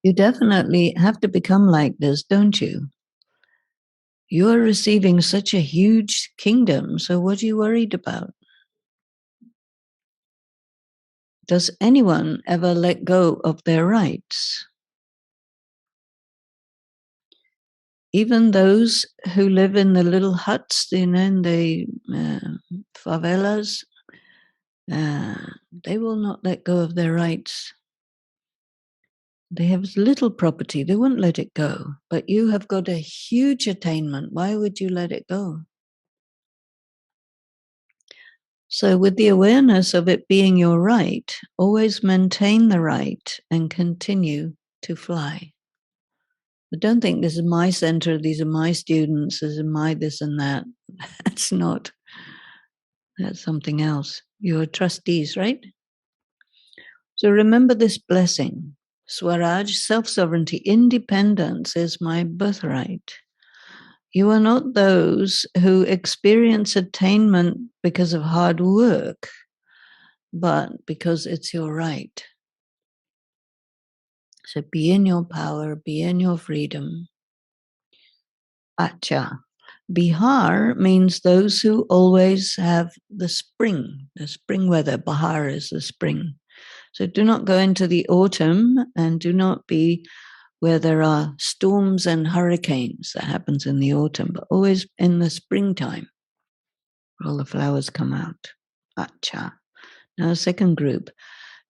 You definitely have to become like this, don't you? You're receiving such a huge kingdom, so what are you worried about? Does anyone ever let go of their rights? Even those who live in the little huts, in the favelas, they will not let go of their rights. They have little property, they won't let it go. But you have got a huge attainment. Why would you let it go? So with the awareness of it being your right, always maintain the right and continue to fly. But don't think this is my center, these are my students, this is my this and that. That's not. That's something else. You're trustees, right? So remember this blessing. Swaraj, self-sovereignty, independence is my birthright. You are not those who experience attainment because of hard work, but because it's your right. So be in your power, be in your freedom. Acha. Bihar means those who always have the spring weather. Bahar is the spring. So do not go into the autumn and do not be where there are storms and hurricanes. That happens in the autumn, but always in the springtime, all the flowers come out. Acha. Now, second group.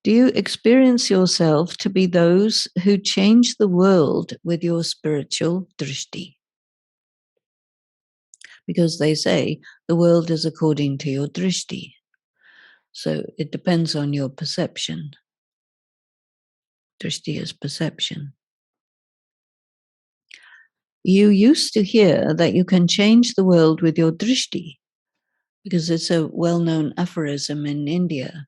Do you experience yourself to be those who change the world with your spiritual drishti? Because they say the world is according to your drishti. So it depends on your perception. Drishti is perception. You used to hear that you can change the world with your drishti, because it's a well-known aphorism in India.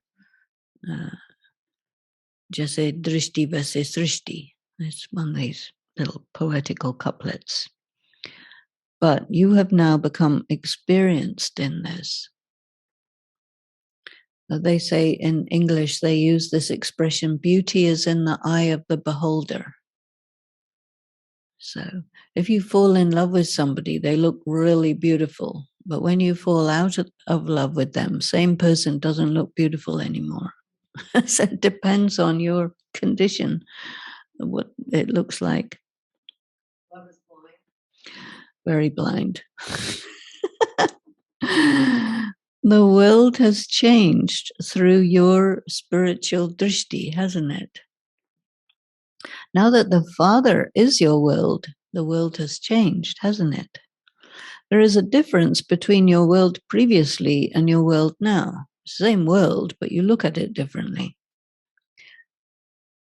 Jaise drishti vaise srishti. It's one of these little poetical couplets. But you have now become experienced in this. They say in English, they use this expression, beauty is in the eye of the beholder. So if you fall in love with somebody, they look really beautiful. But when you fall out of love with them, same person doesn't look beautiful anymore. So it depends on your condition, what it looks like. Love is blind. Very blind. The world has changed through your spiritual drishti, hasn't it? Now that the Father is your world, the world has changed, hasn't it? There is a difference between your world previously and your world now. Same world, but you look at it differently.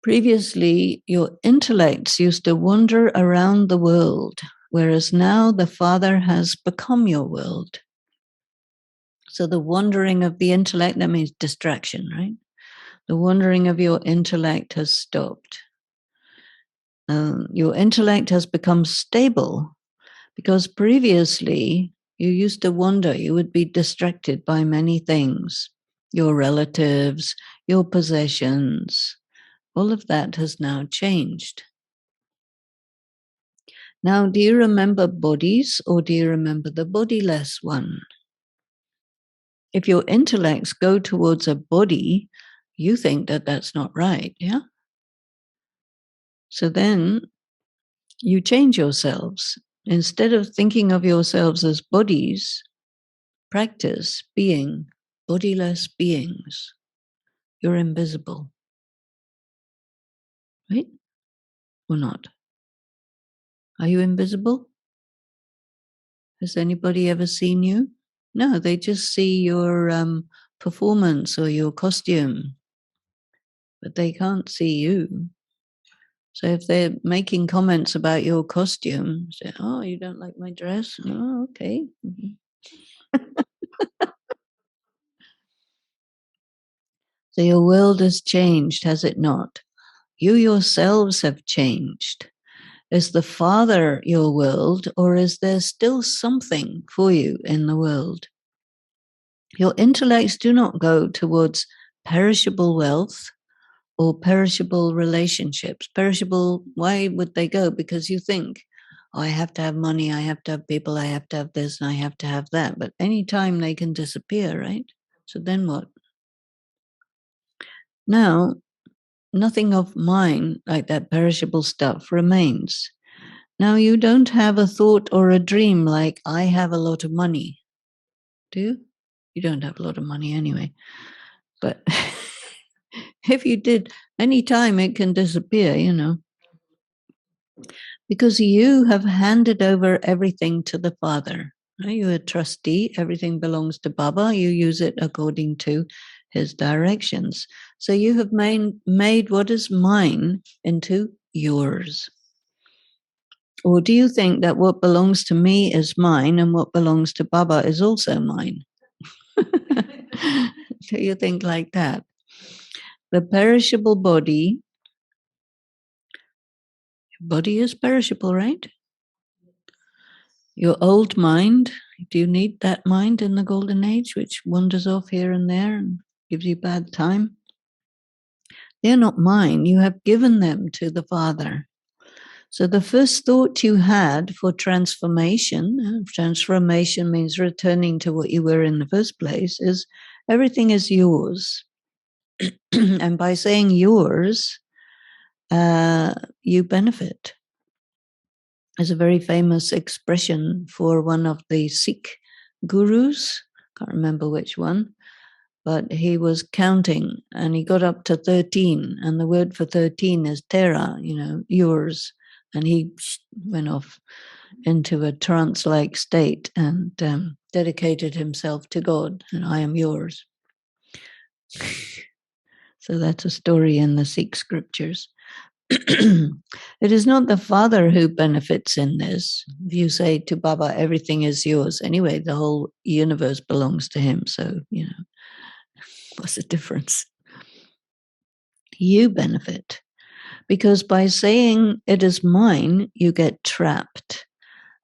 Previously, your intellects used to wander around the world, whereas now the Father has become your world. So the wandering of the intellect, that means distraction, right? The wandering of your intellect has stopped. Your intellect has become stable because previously you used to wander. You would be distracted by many things, your relatives, your possessions. All of that has now changed. Now, do you remember bodies or do you remember the bodiless one? If your intellects go towards a body, you think that that's not right, yeah? So then you change yourselves. Instead of thinking of yourselves as bodies, practice being bodiless beings. You're invisible. Right? Or not? Are you invisible? Has anybody ever seen you? No, they just see your performance or your costume, but they can't see you. So if they're making comments about your costume, say, oh, you don't like my dress? Oh, okay. So your world has changed, has it not? You yourselves have changed. Is the Father your world, or is there still something for you in the world? Your intellects do not go towards perishable wealth or perishable relationships. Perishable, why would they go? Because you think, oh, I have to have money, I have to have people, I have to have this, and I have to have that. But anytime they can disappear, right? So then what? Now, nothing of mine, like that perishable stuff, remains. Now, you don't have a thought or a dream like, I have a lot of money. Do you? You don't have a lot of money anyway. But if you did, any time it can disappear, you know. Because you have handed over everything to the Father. You're a trustee. Everything belongs to Baba. You use it according to his directions. So you have made what is mine into yours. Or do you think that what belongs to me is mine and what belongs to Baba is also mine? Do you think like that? The perishable body is perishable, right? Your old mind, do you need that mind in the golden age, which wanders off here and there and gives you bad time? They're not mine. You have given them to the Father. So the first thought you had for transformation means returning to what you were in the first place, is everything is yours. And by saying yours, you benefit. There's a very famous expression for one of the Sikh gurus, can't remember which one, but he was counting and he got up to 13, and the word for 13 is Tera, yours. And he went off into a trance-like state and dedicated himself to God, and I am yours. So that's a story in the Sikh scriptures. It is not the father who benefits in this. If you say to Baba, everything is yours, anyway, the whole universe belongs to him. So, what's the difference? You benefit. Because by saying it is mine, you get trapped.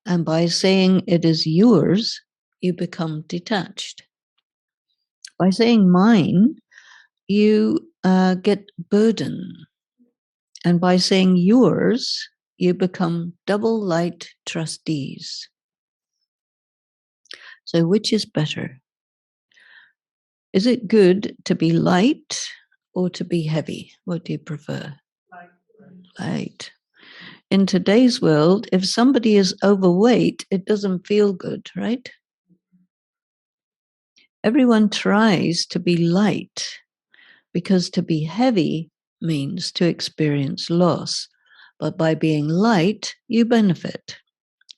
And by saying it is yours, you become detached. By saying mine, you get burden. And by saying yours, you become double light trustees. So which is better? Is it good to be light or to be heavy? What do you prefer? Light. In today's world, if somebody is overweight, it doesn't feel good, right? Everyone tries to be light because to be heavy means to experience loss. But by being light, you benefit.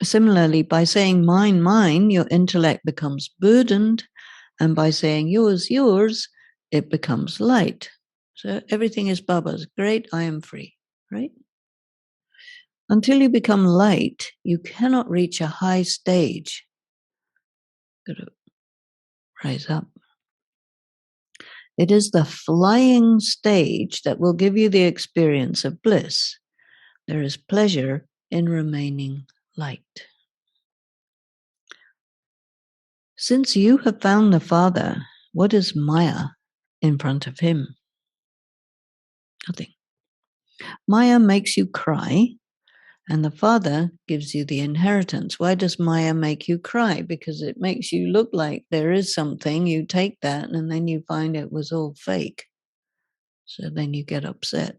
Similarly, by saying mine, mine, your intellect becomes burdened. And by saying yours, yours, it becomes light. So everything is Baba's. Great, I am free, right? Until you become light, you cannot reach a high stage. Got to rise up. It is the flying stage that will give you the experience of bliss. There is pleasure in remaining light. Since you have found the Father, what is Maya in front of him? Nothing. Maya makes you cry, and the Father gives you the inheritance. Why does Maya make you cry? Because it makes you look like there is something. You take that, and then you find it was all fake. So then you get upset.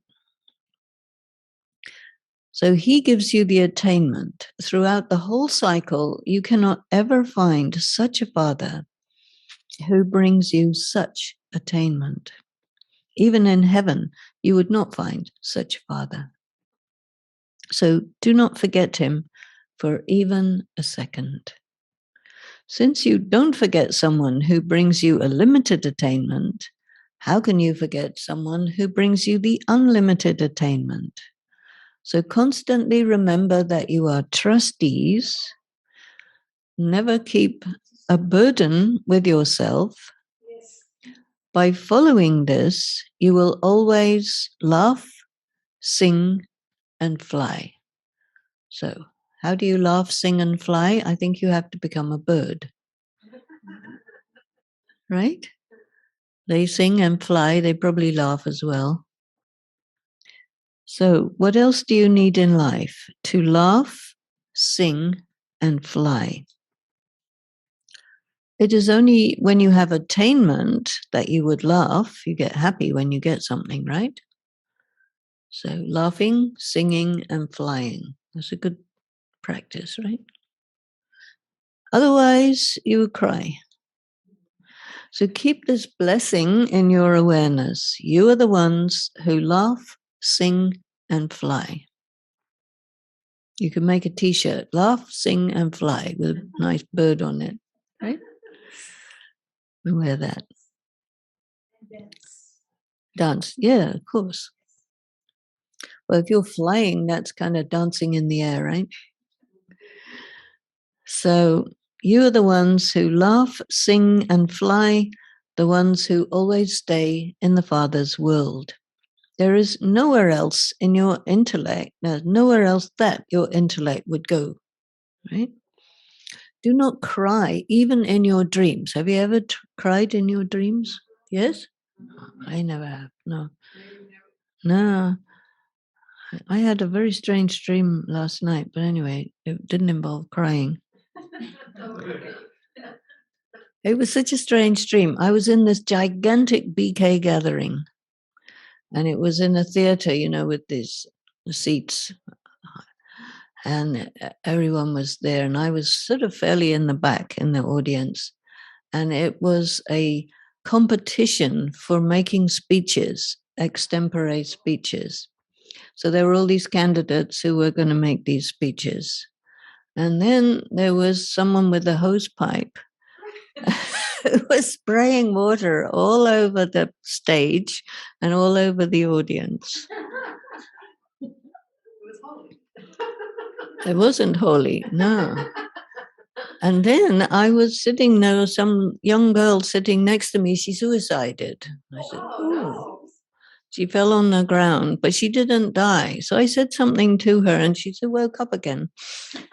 So he gives you the attainment. Throughout the whole cycle, you cannot ever find such a Father who brings you such attainment. Even in heaven, you would not find such a Father. So do not forget him for even a second. Since you don't forget someone who brings you a limited attainment, how can you forget someone who brings you the unlimited attainment? So constantly remember that you are trustees. Never keep a burden with yourself. By following this, you will always laugh, sing, and fly. So, how do you laugh, sing, and fly? I think you have to become a bird. Right? They sing and fly, they probably laugh as well. So, what else do you need in life? To laugh, sing, and fly. It is only when you have attainment that you would laugh. You get happy when you get something, right? So, laughing, singing, and flying. That's a good practice, right? Otherwise, you would cry. So keep this blessing in your awareness. You are the ones who laugh, sing, and fly. You can make a t-shirt, laugh, sing, and fly, with a nice bird on it, right? And wear that. Dance, yeah, of course. Well, if you're flying, that's kind of dancing in the air, right? So you are the ones who laugh, sing, and fly, the ones who always stay in the Father's world. There is nowhere else in your intellect, there's nowhere else that your intellect would go, right? Do not cry, even in your dreams. Have you ever cried in your dreams? Yes? I never have, no. No. I had a very strange dream last night, but anyway, it didn't involve crying. It was such a strange dream. I was in this gigantic BK gathering, And it was in a theater, with these seats, and everyone was there, and I was sort of fairly in the back in the audience. And it was a competition for making speeches, extempore speeches. So there were all these candidates who were going to make these speeches. And then there was someone with a hose pipe who was spraying water all over the stage and all over the audience. It wasn't holy, no. And then I was sitting there, some young girl sitting next to me, she suicided. I said, oh. She fell on the ground, but she didn't die. So I said something to her and she said, woke up again.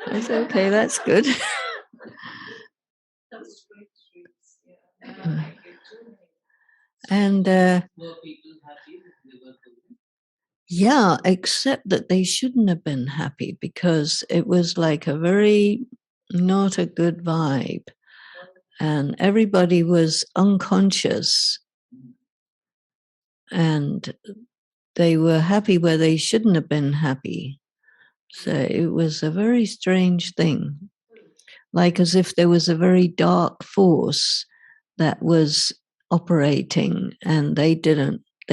I said, okay, that's good. And yeah, except that they shouldn't have been happy because it was like a very not a good vibe. And everybody was unconscious and they were happy where they shouldn't have been happy. So it was a very strange thing, like as if there was a very dark force that was operating and they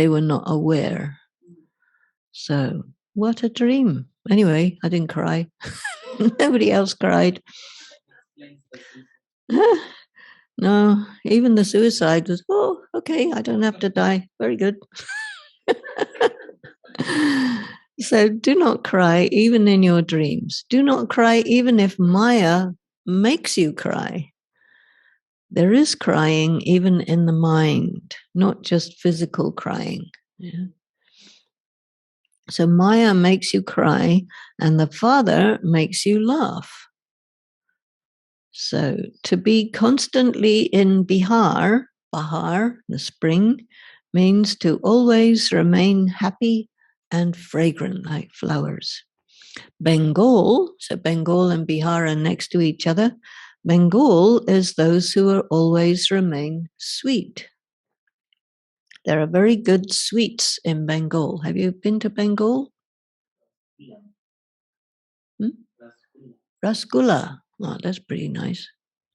were not aware. So what a dream. Anyway, I didn't cry. Nobody else cried. No, even the suicide was, oh, okay, I don't have to die. Very good. So do not cry even in your dreams. Do not cry even if Maya makes you cry. There is crying even in the mind, not just physical crying. Yeah. So Maya makes you cry and the father makes you laugh. So to be constantly in Bahar, the spring, means to always remain happy and fragrant like flowers. Bengal, so Bengal and Bihar are next to each other. Bengal is those who are always remain sweet. There are very good sweets in Bengal. Have you been to Bengal? Rasgulla. Oh, that's pretty nice.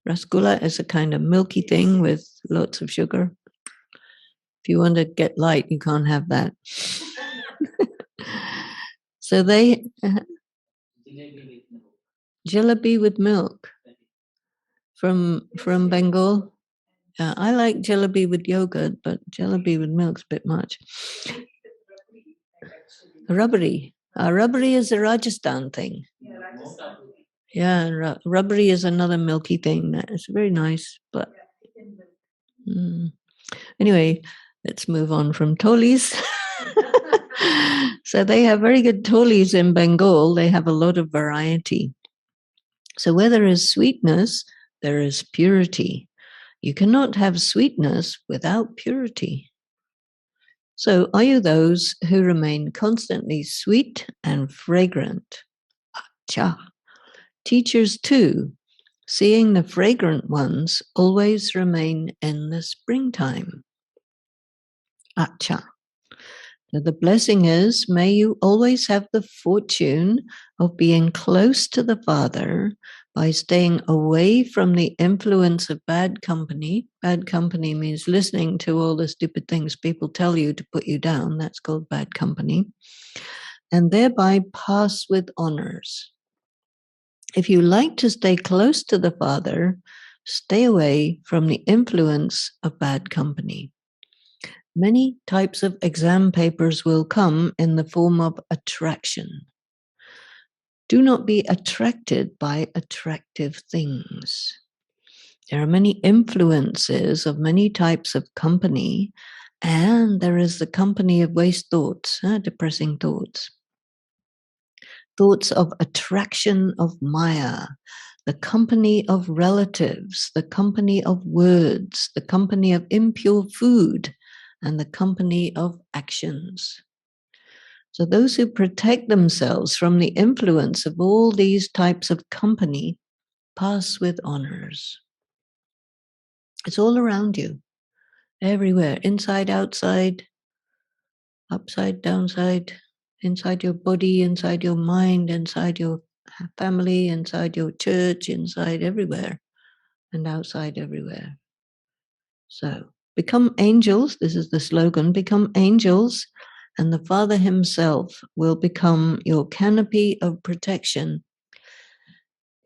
Rasgulla is a kind of milky thing with lots of sugar. If you want to get light, you can't have that. So they jalebi with milk from Bengal. I like jalebi with yogurt, but jalebi with milk's a bit much. Rubbery. Rubbery is a Rajasthan thing. Yeah, rubbery is another milky thing. It's very nice, but anyway, let's move on from tolis. So they have very good tolis in Bengal. They have a lot of variety. So where there is sweetness, there is purity. You cannot have sweetness without purity. So are you those who remain constantly sweet and fragrant? Acha. Teachers too, seeing the fragrant ones, always remain in the springtime. Acha. So the blessing is, may you always have the fortune of being close to the Father by staying away from the influence of bad company. Bad company means listening to all the stupid things people tell you to put you down. That's called bad company. And thereby pass with honors. If you like to stay close to the Father, stay away from the influence of bad company. Many types of exam papers will come in the form of attraction. Do not be attracted by attractive things. There are many influences of many types of company, and there is the company of waste thoughts, depressing thoughts. Thoughts of attraction of Maya, the company of relatives, the company of words, the company of impure food, and the company of actions. So those who protect themselves from the influence of all these types of company pass with honors. It's all around you, everywhere, inside, outside, upside, downside, inside your body, inside your mind, inside your family, inside your church, inside everywhere, and outside everywhere. So become angels. This is the slogan, become angels, and the Father himself will become your canopy of protection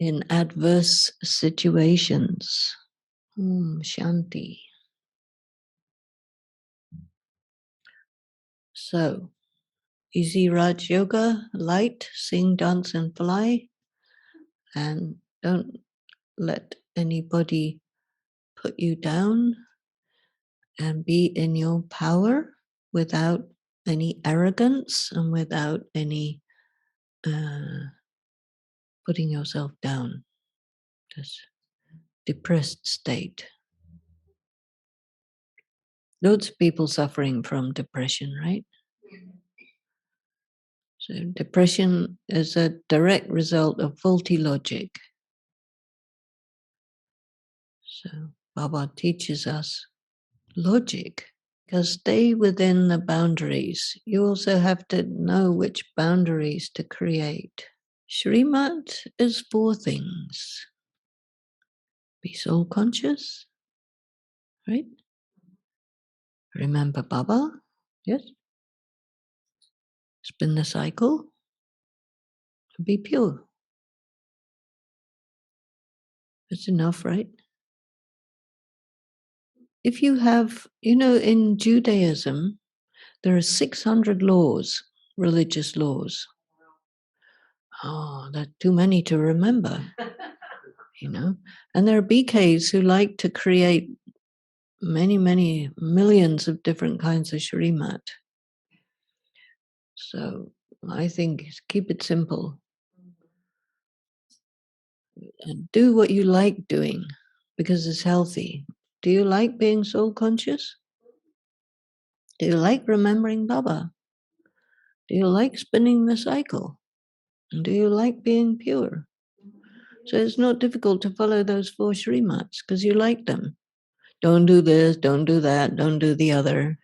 in adverse situations. Shanti. So, easy Raj Yoga, light, sing, dance, and fly. And don't let anybody put you down, and be in your power without any arrogance and without any putting yourself down. Just depressed state. Loads of people suffering from depression, right? So depression is a direct result of faulty logic. So Baba teaches us logic, because stay within the boundaries. You also have to know which boundaries to create. Srimat is 4 things. Be soul conscious, right? Remember Baba, yes? Spin the cycle, and be pure. That's enough, right? If you have, in Judaism, there are 600 laws, religious laws. Oh, that's too many to remember, And there are BKs who like to create many, many millions of different kinds of shrimat. So I think keep it simple. And do what you like doing, because it's healthy. Do you like being soul conscious? Do you like remembering Baba? Do you like spinning the cycle? And do you like being pure? So it's not difficult to follow those 4 shrimats because you like them. Don't do this, don't do that, don't do the other.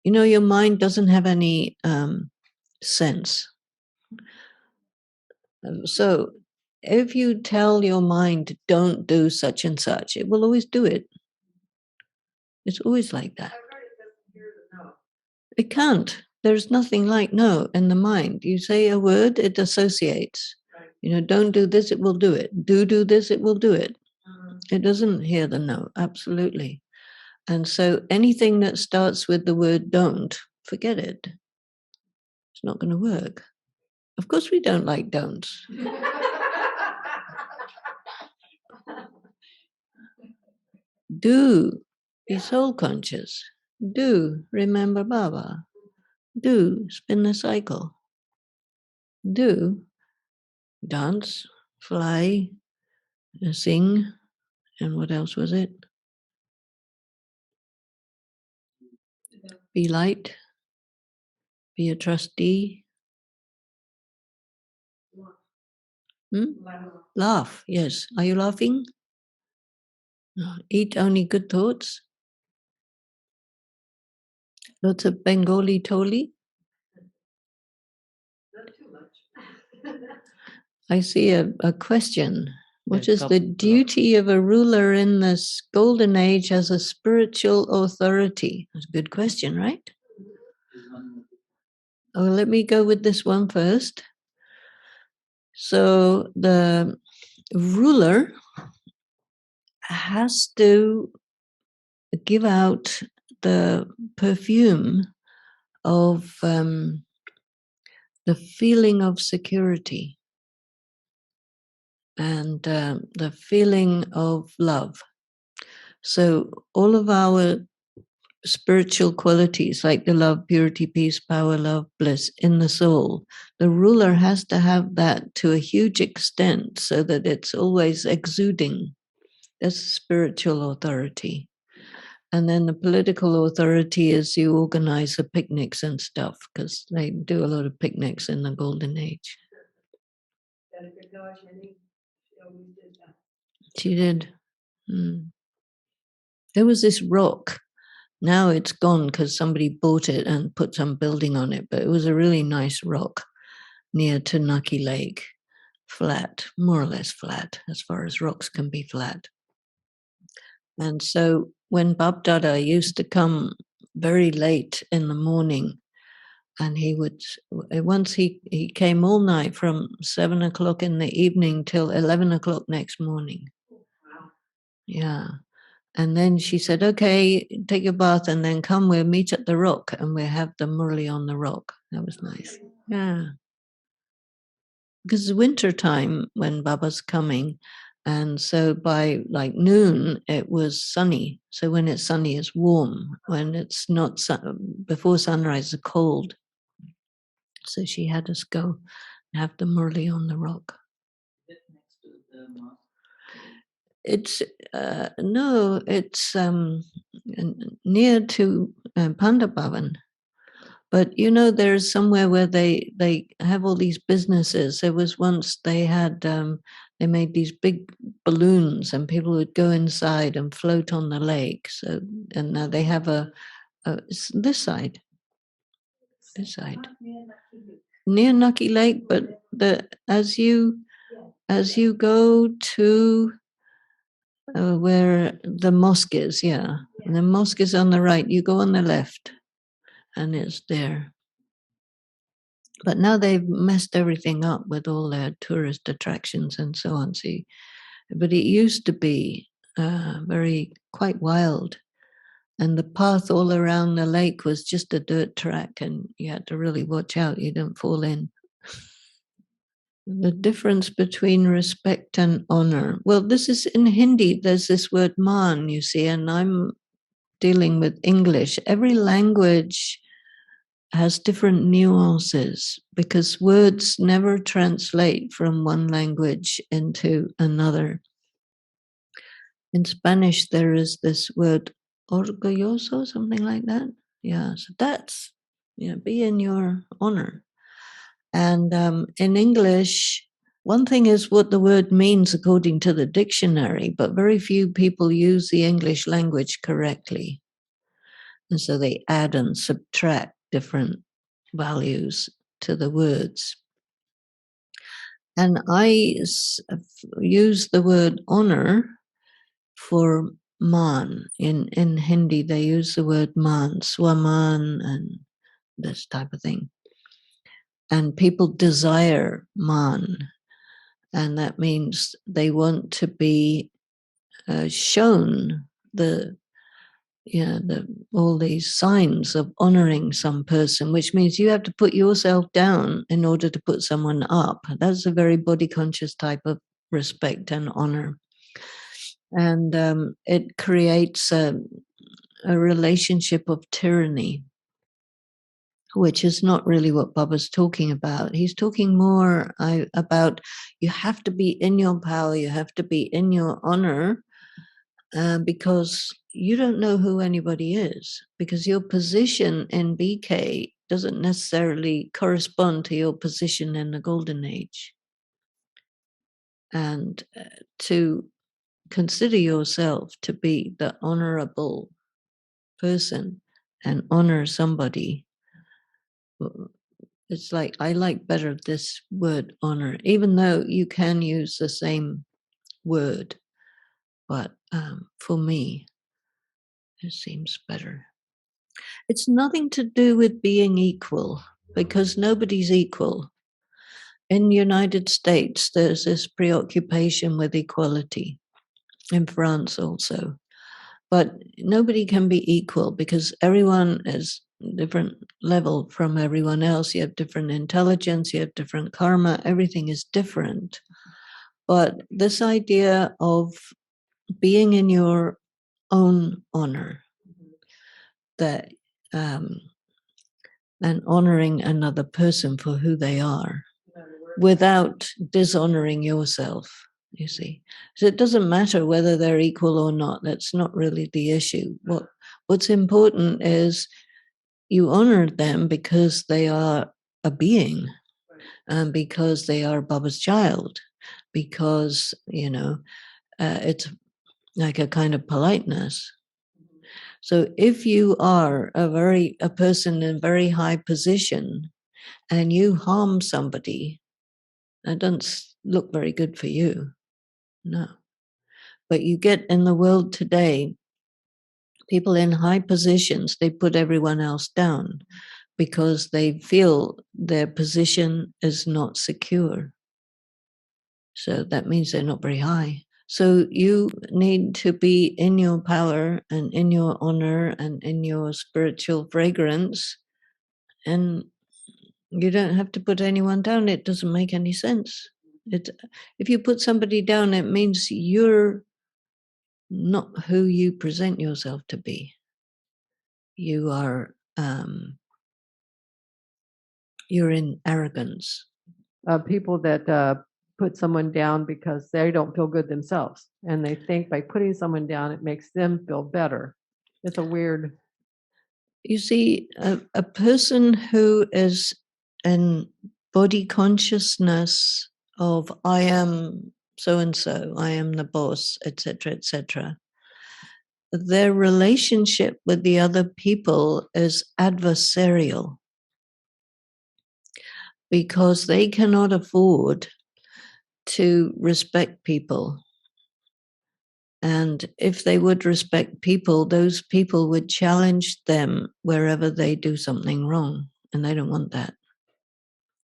Your mind doesn't have any sense. So if you tell your mind, don't do such and such, it will always do it. It's always like that. It can't. There's nothing like no in the mind. You say a word, it associates. Don't do this, it will do it. Do this, it will do it. It doesn't hear the no, absolutely. And so anything that starts with the word don't, forget it. It's not going to work. Of course, we don't like don'ts. Do be soul conscious. Do remember Baba. Do spin the cycle. Do dance, fly, sing, and what else was it? Be light. Be a trustee. Laugh, yes. Are you laughing? Eat only good thoughts. Lots of Bengali toli. Not too much. I see a question. What is the duty of a ruler in this golden age as a spiritual authority? That's a good question, right? Oh, let me go with this one first. So the ruler has to give out the perfume of the feeling of security and the feeling of love. So all of our spiritual qualities like the love, purity, peace, power, love, bliss in the soul, the ruler has to have that to a huge extent so that it's always exuding. That's spiritual authority. And then the political authority is you organize the picnics and stuff, because they do a lot of picnics in the golden age. She did. There was this rock Now it's gone because somebody bought it and put some building on it, but it was a really nice rock near Tunaki Lake, flat, more or less flat, as far as rocks can be flat. And so when Bab Dada used to come very late in the morning, and he would, once he came all night from 7 o'clock in the evening till 11 o'clock next morning. Yeah. And then she said, okay, take your bath and then come, we'll meet at the rock and we'll have the Murli on the rock. That was nice. Yeah. Because it's winter time when Baba's coming. And so by like noon, it was sunny. So when it's sunny, it's warm. When it's not before sunrise, it's cold. So she had us go and have the Murli on the rock. It's no, it's near to Panda Bhavan. But you know, there's somewhere where they have all these businesses. There was once they had they made these big balloons, and people would go inside and float on the lake. So, and now they have this side, near Nucky Lake. But as you go to where the mosque is, yeah, and the mosque is on the right. You go on the left, and it's there. But now they've messed everything up with all their tourist attractions and so on. See, but it used to be quite wild, and the path all around the lake was just a dirt track, and you had to really watch out you didn't fall in. The difference between respect and honor. Well, this is in Hindi. There's this word man, you see, and I'm dealing with English. Every language has different nuances because words never translate from one language into another. In Spanish, there is this word orgulloso, something like that. Yeah, so that's, be in your honor. And in English, one thing is what the word means according to the dictionary, but very few people use the English language correctly. And so they add and subtract different values to the words. And I use the word honor for man. In Hindi, they use the word man, swaman, and this type of thing. And people desire man. And that means they want to be shown all these signs of honoring some person, which means you have to put yourself down in order to put someone up. That's a very body conscious type of respect and honor. And it creates a relationship of tyranny, which is not really what Baba's talking about. He's talking more about you have to be in your power, you have to be in your honor, because you don't know who anybody is, because your position in BK doesn't necessarily correspond to your position in the Golden Age. And to consider yourself to be the honorable person and honor somebody, it's like, I like better this word honor, even though you can use the same word, but for me, it seems better. It's nothing to do with being equal, because nobody's equal. In the United States, there's this preoccupation with equality. In France also. But nobody can be equal because everyone is different level from everyone else. You have different intelligence, you have different karma, everything is different. But this idea of being in your own honor, that and honoring another person for who they are without dishonoring yourself, you see. So it doesn't matter whether they're equal or not. That's not really the issue. What's important is you honor them because they are a being, and because they are Baba's child, because, it's like a kind of politeness. So if you are a person in a very high position and you harm somebody, that doesn't look very good for you. No. But you get in the world today, people in high positions, they put everyone else down because they feel their position is not secure. So that means they're not very high. So you need to be in your power and in your honor and in your spiritual fragrance. And you don't have to put anyone down. It doesn't make any sense. If you put somebody down, it means you're not who you present yourself to be. You are, you're in arrogance. People that put someone down because they don't feel good themselves, and they think by putting someone down, it makes them feel better. It's a weird. You see, a person who is in body consciousness of I am so and so, I am the boss, etc., etc., their relationship with the other people is adversarial because they cannot afford to respect people. And if they would respect people, those people would challenge them wherever they do something wrong. And they don't want that.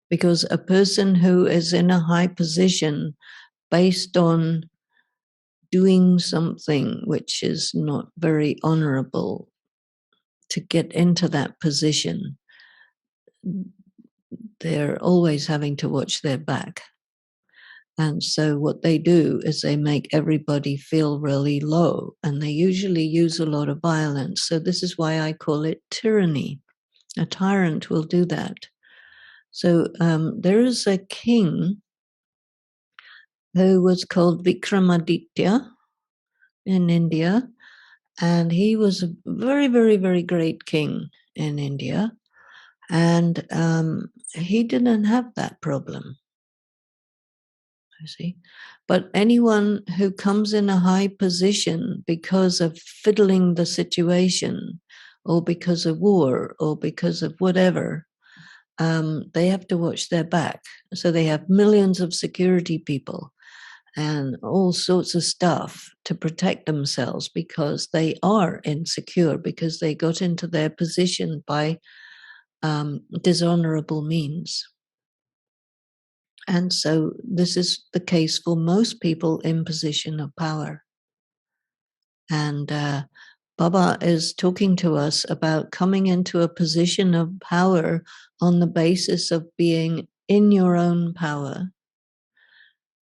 Because a person who is in a high position based on doing something which is not very honorable to get into that position, they're always having to watch their back. And so what they do is they make everybody feel really low, and they usually use a lot of violence. So this is why I call it tyranny. A tyrant will do that. So there is a king who was called Vikramaditya in India, and he was a very, very, very great king in India, and he didn't have that problem. I see. But anyone who comes in a high position because of fiddling the situation or because of war or because of whatever, they have to watch their back. So they have millions of security people and all sorts of stuff to protect themselves because they are insecure, because they got into their position by dishonorable means. And so this is the case for most people in position of power. And Baba is talking to us about coming into a position of power on the basis of being in your own power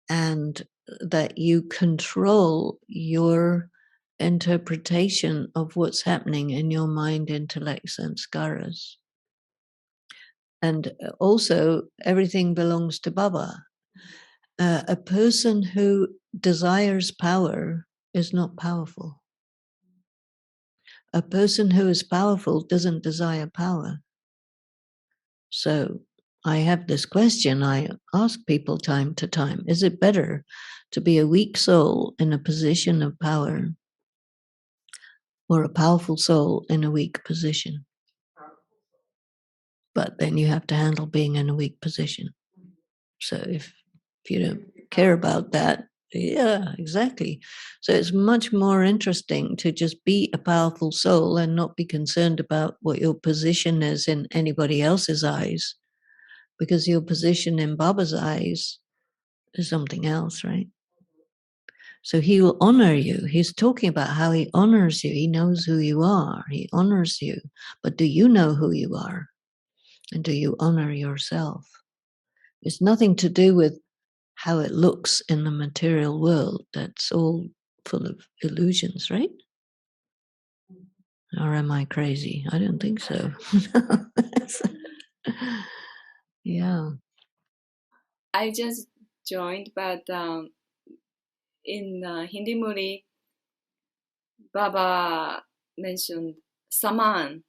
and that you control your interpretation of what's happening in your mind, intellect, samskaras. And also, everything belongs to Baba. A person who desires power is not powerful. A person who is powerful doesn't desire power. So I have this question I ask people time to time. Is it better to be a weak soul in a position of power or a powerful soul in a weak position? But then you have to handle being in a weak position. So if you don't care about that, yeah, exactly. So it's much more interesting to just be a powerful soul and not be concerned about what your position is in anybody else's eyes, because your position in Baba's eyes is something else, right? So he will honor you. He's talking about how he honors you. He knows who you are. He honors you. But do you know who you are? And do you honor yourself? It's nothing to do with how it looks in the material world. That's all full of illusions, right? Or am I crazy? I don't think so. Yeah. I just joined, but in Hindi Muri, Baba mentioned Saman.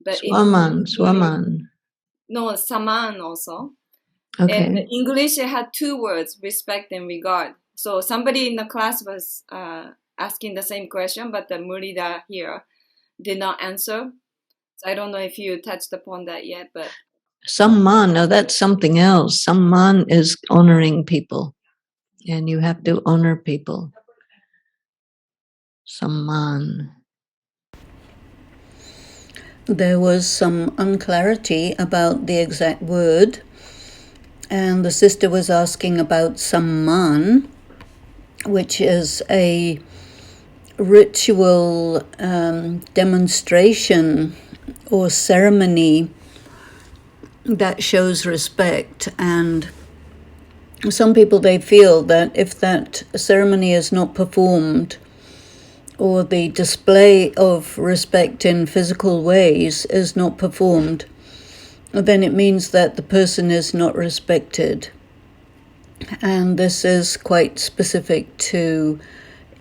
But Swaman. No, Saman also. Okay. And in English, it had two words, respect and regard. So somebody in the class was asking the same question, but the Murida here did not answer. So I don't know if you touched upon that yet, but Samman, no, that's something else. Samman is honoring people, and you have to honor people. Samman. There was some unclarity about the exact word, and the sister was asking about Samman, which is a ritual demonstration or ceremony that shows respect. And some people, they feel that if that ceremony is not performed, or the display of respect in physical ways is not performed, then it means that the person is not respected. And this is quite specific to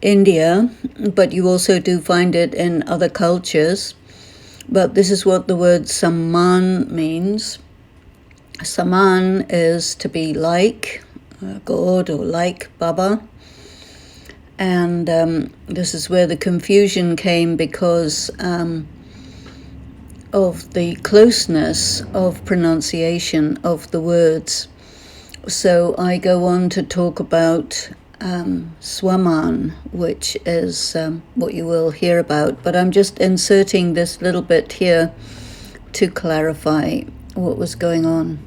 India, but you also do find it in other cultures. But this is what the word Samman means. Saman is to be like God or like Baba. And this is where the confusion came because of the closeness of pronunciation of the words. So I go on to talk about Swaman, which is what you will hear about. But I'm just inserting this little bit here to clarify what was going on.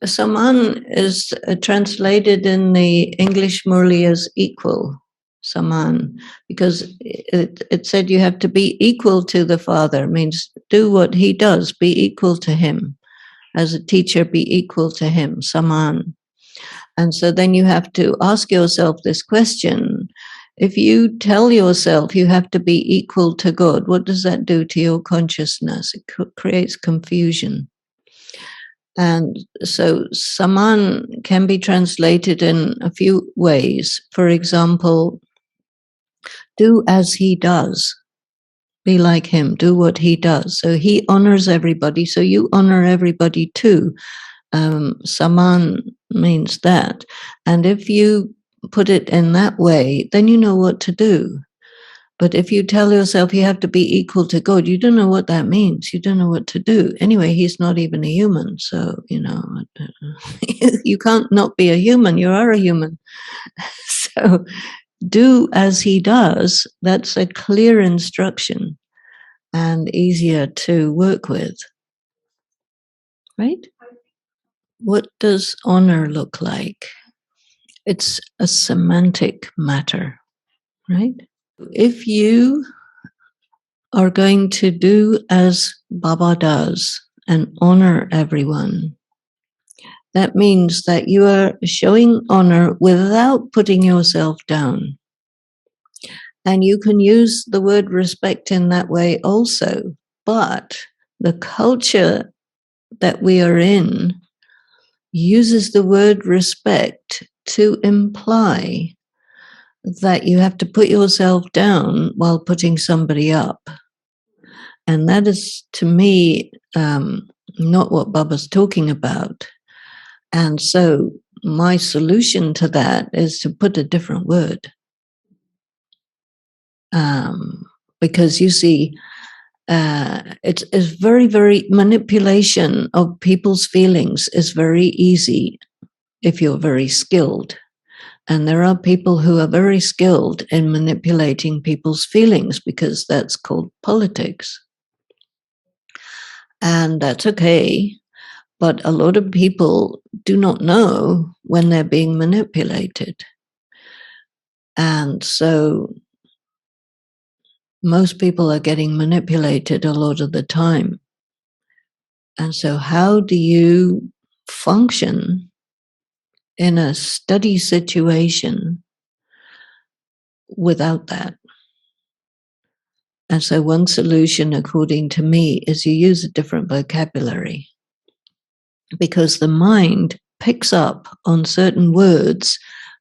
Saman is translated in the English Murli as equal, Saman, because it said you have to be equal to the Father, means do what he does, be equal to him. As a teacher, be equal to him, Saman. And so then you have to ask yourself this question. If you tell yourself you have to be equal to God, what does that do to your consciousness? It creates confusion. And so Saman can be translated in a few ways. For example, do as he does. Be like him, do what he does. So he honors everybody, so you honor everybody too. Saman means that. And if you put it in that way, then you know what to do. But if you tell yourself you have to be equal to God, you don't know what that means. You don't know what to do. Anyway, he's not even a human. So, you can't not be a human. You are a human. So do as he does. That's a clear instruction and easier to work with. Right? What does honor look like? It's a semantic matter, right? If you are going to do as Baba does and honor everyone, that means that you are showing honor without putting yourself down. And you can use the word respect in that way also. But the culture that we are in uses the word respect to imply that you have to put yourself down while putting somebody up. And that is, to me, not what Baba's talking about. And so my solution to that is to put a different word. Because you see, it's very, very, manipulation of people's feelings is very easy if you're very skilled. And there are people who are very skilled in manipulating people's feelings because that's called politics. And that's okay. But a lot of people do not know when they're being manipulated. And so most people are getting manipulated a lot of the time. And so how do you function in a study situation without that? And so one solution, according to me, is you use a different vocabulary, because the mind picks up on certain words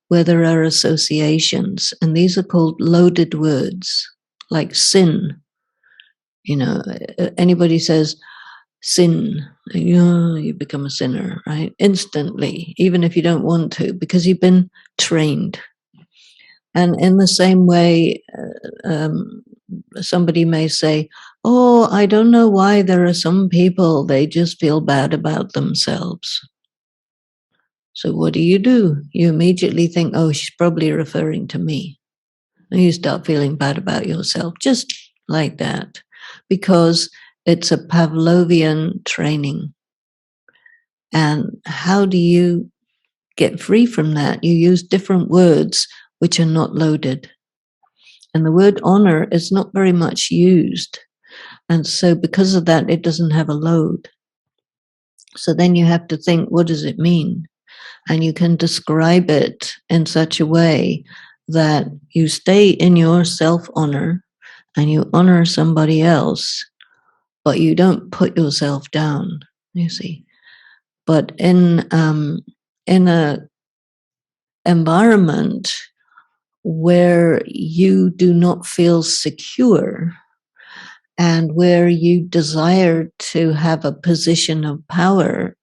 where there are associations, and these are called loaded words, like sin. Anybody says sin, you become a sinner, right? Instantly, even if you don't want to, because you've been trained. And in the same way, somebody may say, oh, I don't know why there are some people, they just feel bad about themselves. So what do? You immediately think, oh, she's probably referring to me. And you start feeling bad about yourself, just like that, because it's a Pavlovian training. And how do you get free from that? You use different words which are not loaded. And the word honor is not very much used. And so because of that, it doesn't have a load. So then you have to think, what does it mean? And you can describe it in such a way that you stay in your self-honor and you honor somebody else, but you don't put yourself down, you see. But in a environment where you do not feel secure and where you desire to have a position of power,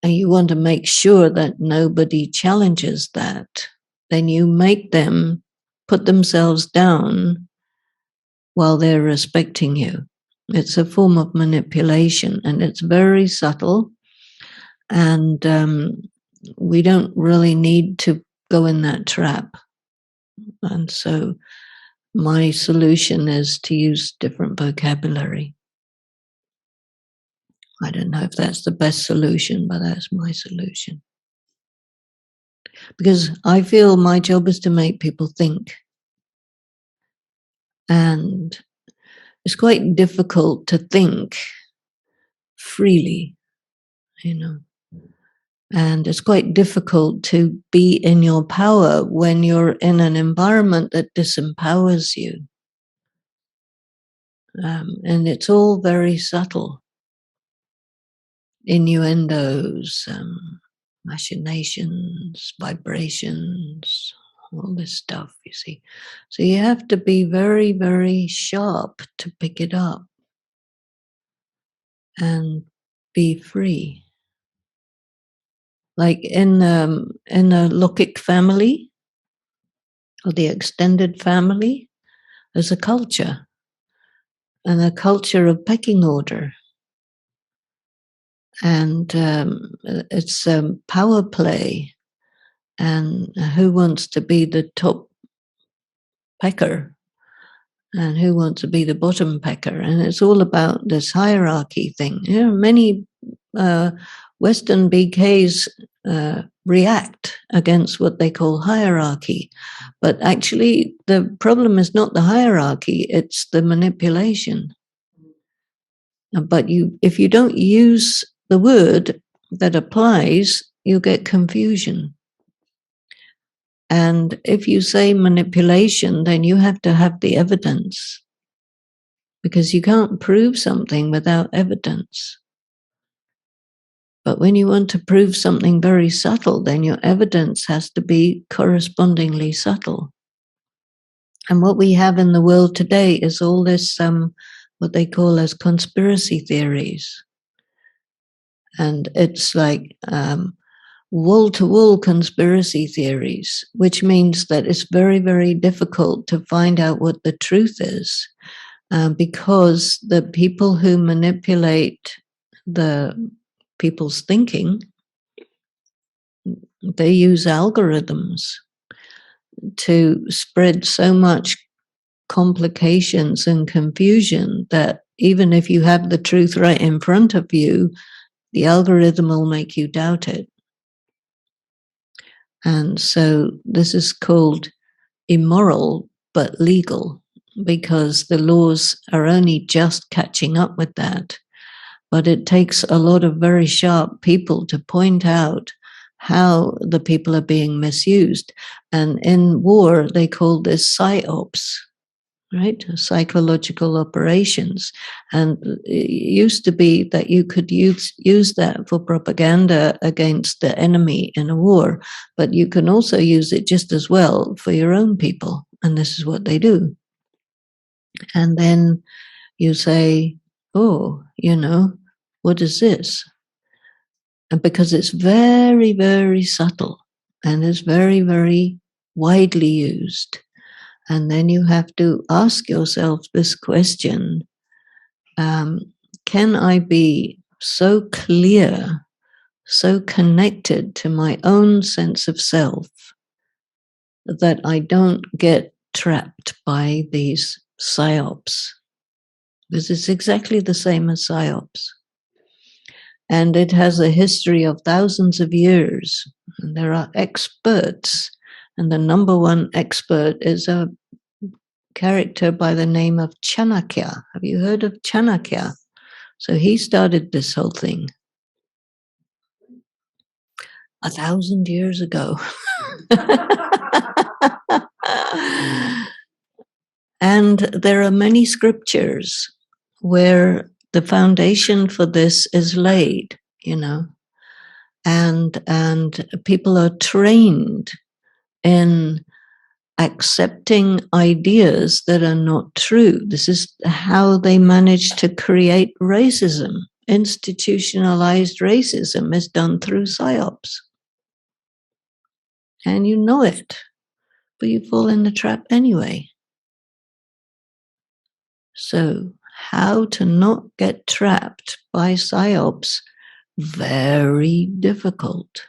and you want to make sure that nobody challenges that, then you make them put themselves down while they're respecting you. It's a form of manipulation, and it's very subtle, and we don't really need to go in that trap. And so my solution is to use different vocabulary. I don't know if that's the best solution, but that's my solution. Because I feel my job is to make people think. And it's quite difficult to think freely, you know. And it's quite difficult to be in your power when you're in an environment that disempowers you. And it's all very subtle. Innuendos, machinations, vibrations, all this stuff, you see. So you have to be very, very sharp to pick it up and be free. Like in a Lokik family, or the extended family, there's a culture, and a culture of pecking order. And it's power play, and who wants to be the top pecker and who wants to be the bottom pecker. And it's all about this hierarchy thing. You know, many Western BKs react against what they call hierarchy. But actually, the problem is not the hierarchy, it's the manipulation. But if you don't use the word that applies, you get confusion. And if you say manipulation, then you have to have the evidence, because you can't prove something without evidence. But when you want to prove something very subtle, then your evidence has to be correspondingly subtle. And what we have in the world today is all this, what they call as conspiracy theories. And it's like wall-to-wall conspiracy theories, which means that it's very, very difficult to find out what the truth is, because the people who manipulate the people's thinking, they use algorithms to spread so much complications and confusion that even if you have the truth right in front of you, the algorithm will make you doubt it. And so this is called immoral but legal, because the laws are only just catching up with that. But it takes a lot of very sharp people to point out how the people are being misused. And in war, they call this psyops, right? Psychological operations. And it used to be that you could use that for propaganda against the enemy in a war, but you can also use it just as well for your own people. And this is what they do. And then you say, oh, you know, what is this? And because it's very, very subtle and it's very, very widely used. And then you have to ask yourself this question, can I be so clear, so connected to my own sense of self that I don't get trapped by these psyops? Because it's exactly the same as psyops. And it has a history of thousands of years. And there are experts, and the number one expert is a character by the name of Chanakya. Have you heard of Chanakya? So he started this whole thing 1,000 years ago. And there are many scriptures where the foundation for this is laid, you know, and people are trained in accepting ideas that are not true. This is how they manage to create racism. Institutionalized racism is done through psyops. And you know it, but you fall in the trap anyway. So how to not get trapped by psyops? Very difficult.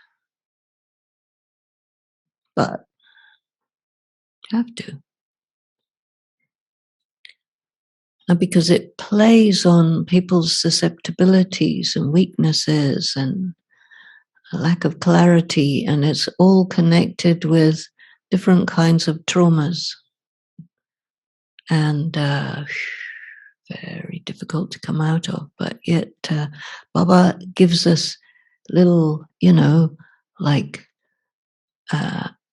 But you have to. Because it plays on people's susceptibilities and weaknesses and a lack of clarity, and it's all connected with different kinds of traumas. And very difficult to come out of. But yet Baba gives us little, you know, like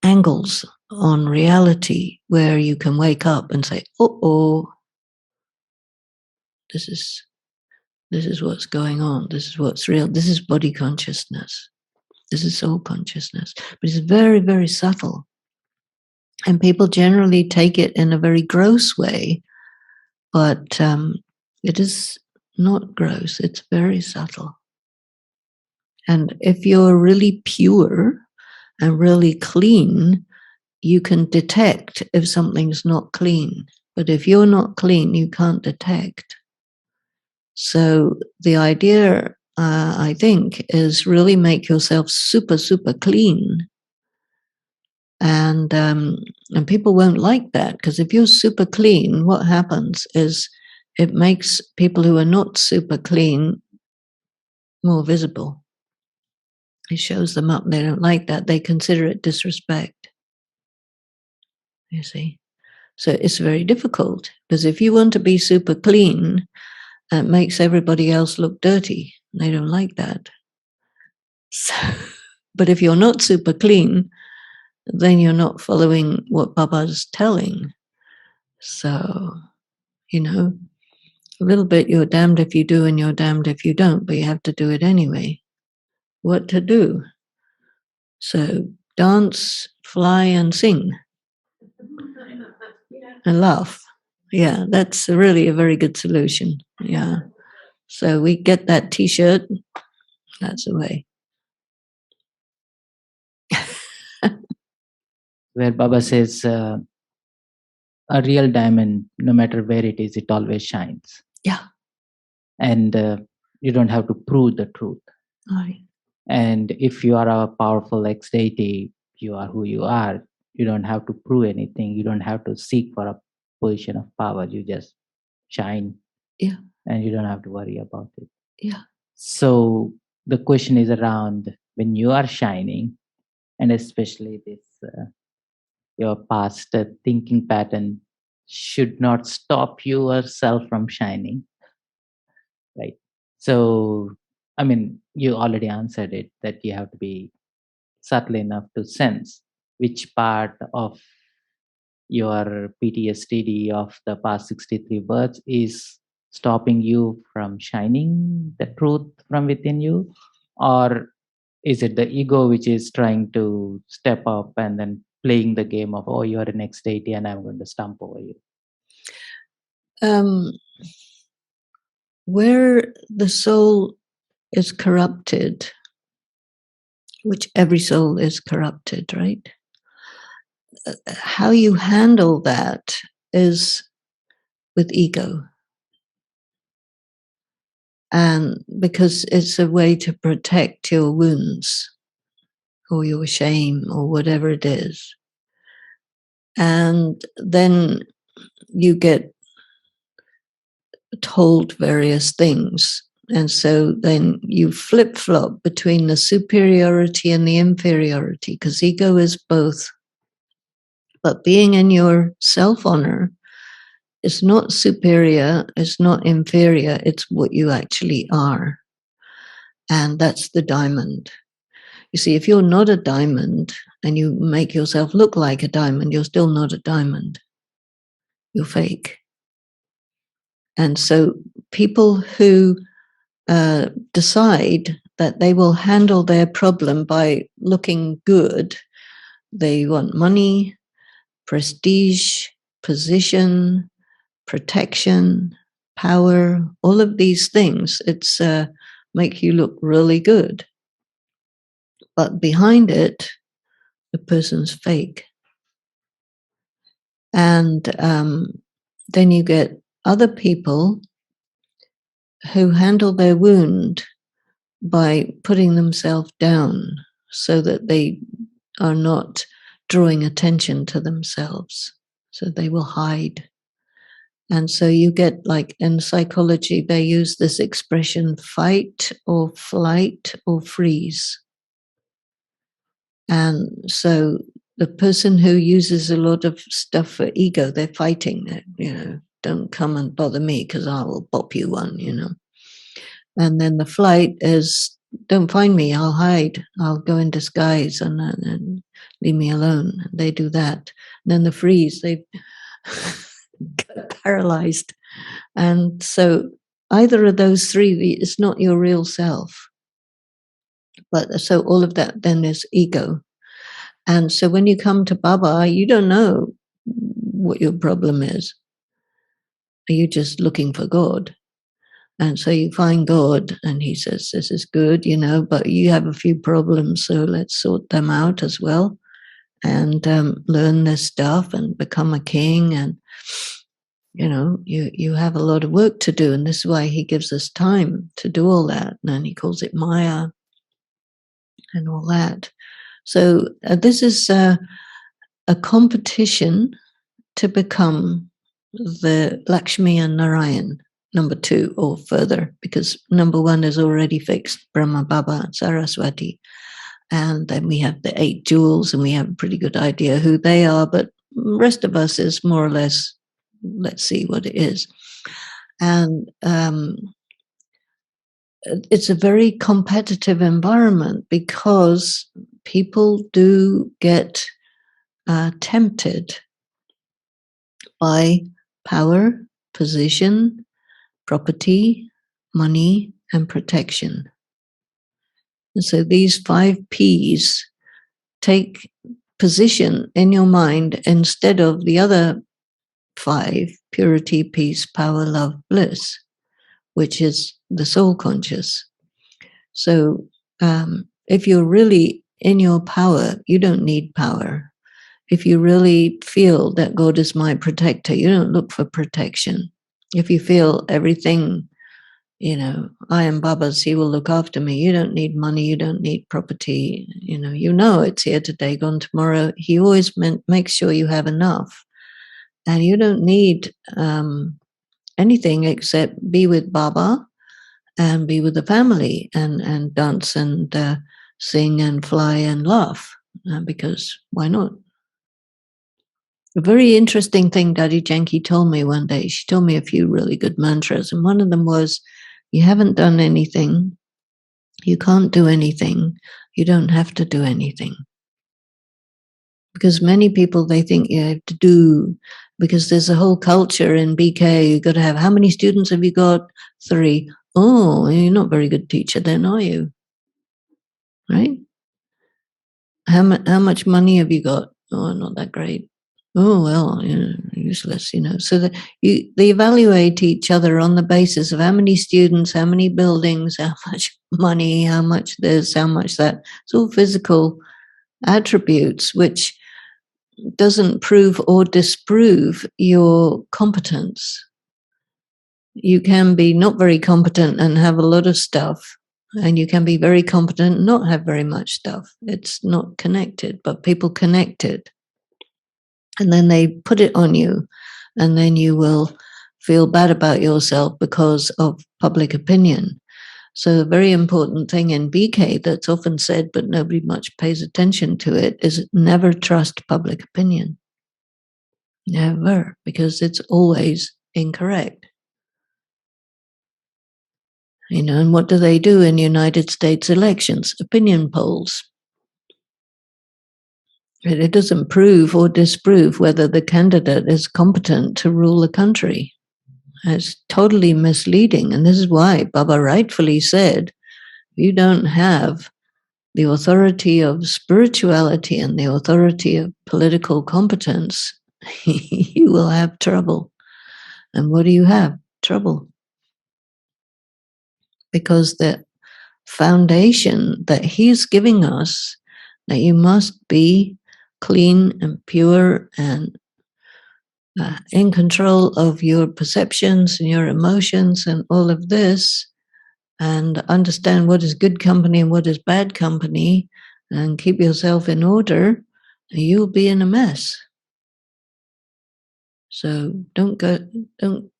angles on reality where you can wake up and say, oh, this is what's going on. This is what's real. This is body consciousness. This is soul consciousness. But it's very, very subtle. And people generally take it in a very gross way, but it is not gross. It's very subtle. And if you're really pure and really clean, you can detect if something's not clean. But if you're not clean, you can't detect. So the idea, I think, is really make yourself super, super clean. And people won't like that, because if you're super clean, what happens is it makes people who are not super clean more visible. It shows them up. They don't like that. They consider it disrespect. You see? So it's very difficult, because if you want to be super clean, it makes everybody else look dirty. They don't like that. So, but if you're not super clean, then you're not following what Baba's telling. So, you know, a little bit you're damned if you do and you're damned if you don't, but you have to do it anyway. What to do? So dance, fly, and sing. And laugh. Yeah, that's really a very good solution. Yeah. So we get that t-shirt, that's the way. Where Baba says, a real diamond, no matter where it is, it always shines. Yeah. And you don't have to prove the truth. Right. And if you are a powerful ex-deity, you are who you are. You don't have to prove anything. You don't have to seek for a position of power. You just shine. Yeah. And you don't have to worry about it. Yeah. So the question is around when you are shining, and especially this, your past thinking pattern should not stop yourself from shining. Right. So, I mean, you already answered it, that you have to be subtle enough to sense which part of your PTSD of the past 63 births is stopping you from shining the truth from within you, or is it the ego which is trying to step up and then playing the game of, oh, you're an ex-deity and I'm going to stomp over you? Where the soul is corrupted, which every soul is corrupted, right? how you handle that is with ego. And because it's a way to protect your wounds or your shame or whatever it is. And then you get told various things. And so then you flip-flop between the superiority and the inferiority, because ego is both. But being in your self-honor is not superior, it's not inferior, it's what you actually are. And that's the diamond. You see, if you're not a diamond and you make yourself look like a diamond, you're still not a diamond. You're fake. And so people who decide that they will handle their problem by looking good, they want money, prestige, position, protection, power, all of these things. It's make you look really good. But behind it, the person's fake. And then you get other people who handle their wound by putting themselves down so that they are not drawing attention to themselves. So they will hide. And so you get, like in psychology, they use this expression, fight or flight or freeze. And so the person who uses a lot of stuff for ego, they're fighting, don't come and bother me because I will bop you one, And then the flight is, don't find me, I'll hide, I'll go in disguise and leave me alone. They do that. And then the freeze, they get paralyzed. And so either of those three is not your real self. But so all of that then is ego. And so when you come to Baba, you don't know what your problem is. Are you just looking for God? And so you find God and he says, this is good, but you have a few problems. So let's sort them out as well and learn this stuff and become a king. And, you have a lot of work to do. And this is why he gives us time to do all that. And he calls it Maya and all that. So this is a competition to become the Lakshmi and Narayan, number 2 or further, because number 1 is already fixed, Brahma, Baba, Saraswati. And then we have the 8 jewels, and we have a pretty good idea who they are, but the rest of us is more or less, let's see what it is. And it's a very competitive environment because people do get tempted by power, position, property, money, and protection. And so these 5 P's take position in your mind instead of the other 5, purity, peace, power, love, bliss, which is the soul conscious. So if you're really in your power, you don't need power. If you really feel that God is my protector, you don't look for protection. If you feel everything, I am Baba's, he will look after me. You don't need money, you don't need property. It's here today, gone tomorrow. He always makes sure you have enough. And you don't need anything except be with Baba and be with the family and dance and sing and fly and laugh. Because why not? A very interesting thing Daddy Janki told me one day. She told me a few really good mantras. And one of them was, you haven't done anything. You can't do anything. You don't have to do anything. Because many people, they think you have to do, because there's a whole culture in BK. You've got to have, how many students have you got? 3. Oh, you're not a very good teacher then, are you? Right? How much money have you got? Oh, not that great. Oh, well, useless, So that they evaluate each other on the basis of how many students, how many buildings, how much money, how much this, how much that. It's all physical attributes, which doesn't prove or disprove your competence. You can be not very competent and have a lot of stuff, and you can be very competent and not have very much stuff. It's not connected, but people connect it. And then they put it on you, and then you will feel bad about yourself because of public opinion. So a very important thing in BK that's often said, but nobody much pays attention to it, is never trust public opinion. Never, because it's always incorrect. You know, and what do they do in United States elections? Opinion polls. It doesn't prove or disprove whether the candidate is competent to rule the country. It's totally misleading. And this is why Baba rightfully said, you don't have the authority of spirituality and the authority of political competence, you will have trouble. And what do you have? Trouble. Because the foundation that he's giving us, that you must be clean and pure and in control of your perceptions and your emotions and all of this, and understand what is good company and what is bad company, and keep yourself in order, you'll be in a mess. So don't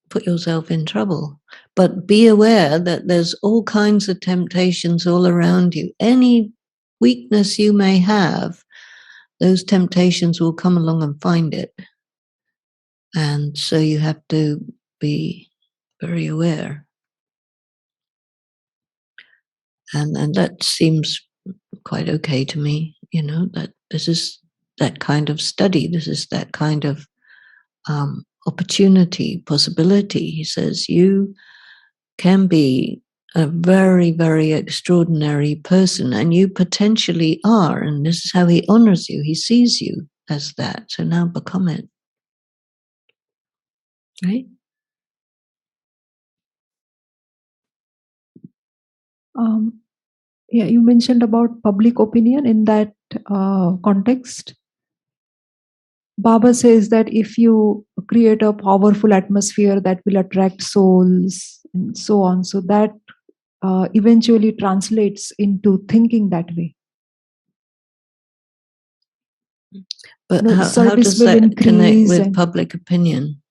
put yourself in trouble, but be aware that there's all kinds of temptations all around you. Any weakness you may have, those temptations will come along and find it. And so you have to be very aware. And that seems quite okay to me, you know, that this is that kind of study. This is that kind of opportunity, possibility. He says you can be a very, very extraordinary person, and you potentially are. And this is how he honors you. He sees you as that. So now become it. Right? Yeah, you mentioned about public opinion in that context. Baba says that if you create a powerful atmosphere that will attract souls and so on, so that eventually translates into thinking that way. But how does that connect with public opinion?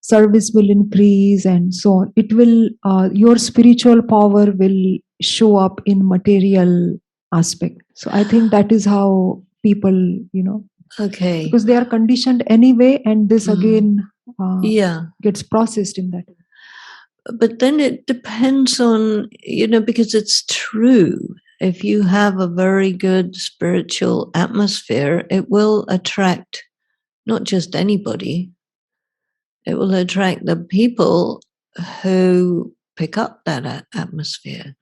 Service will increase and so on. It will, your spiritual power will show up in material aspect. So I think that is how people, you know, okay, because they are conditioned anyway, and this again gets processed in that way. But then it depends on, you know, because it's true. If you have a very good spiritual atmosphere, it will attract not just anybody, it will attract the people who pick up that atmosphere.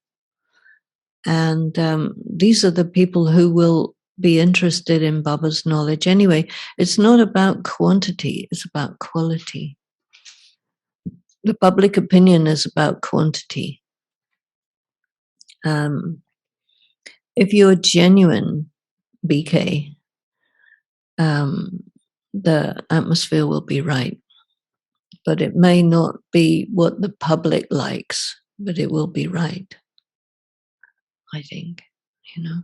And these are the people who will be interested in Baba's knowledge anyway. It's not about quantity, it's about quality. The public opinion is about quantity. If you're genuine, BK, the atmosphere will be right. But it may not be what the public likes, but it will be right, I think, you know.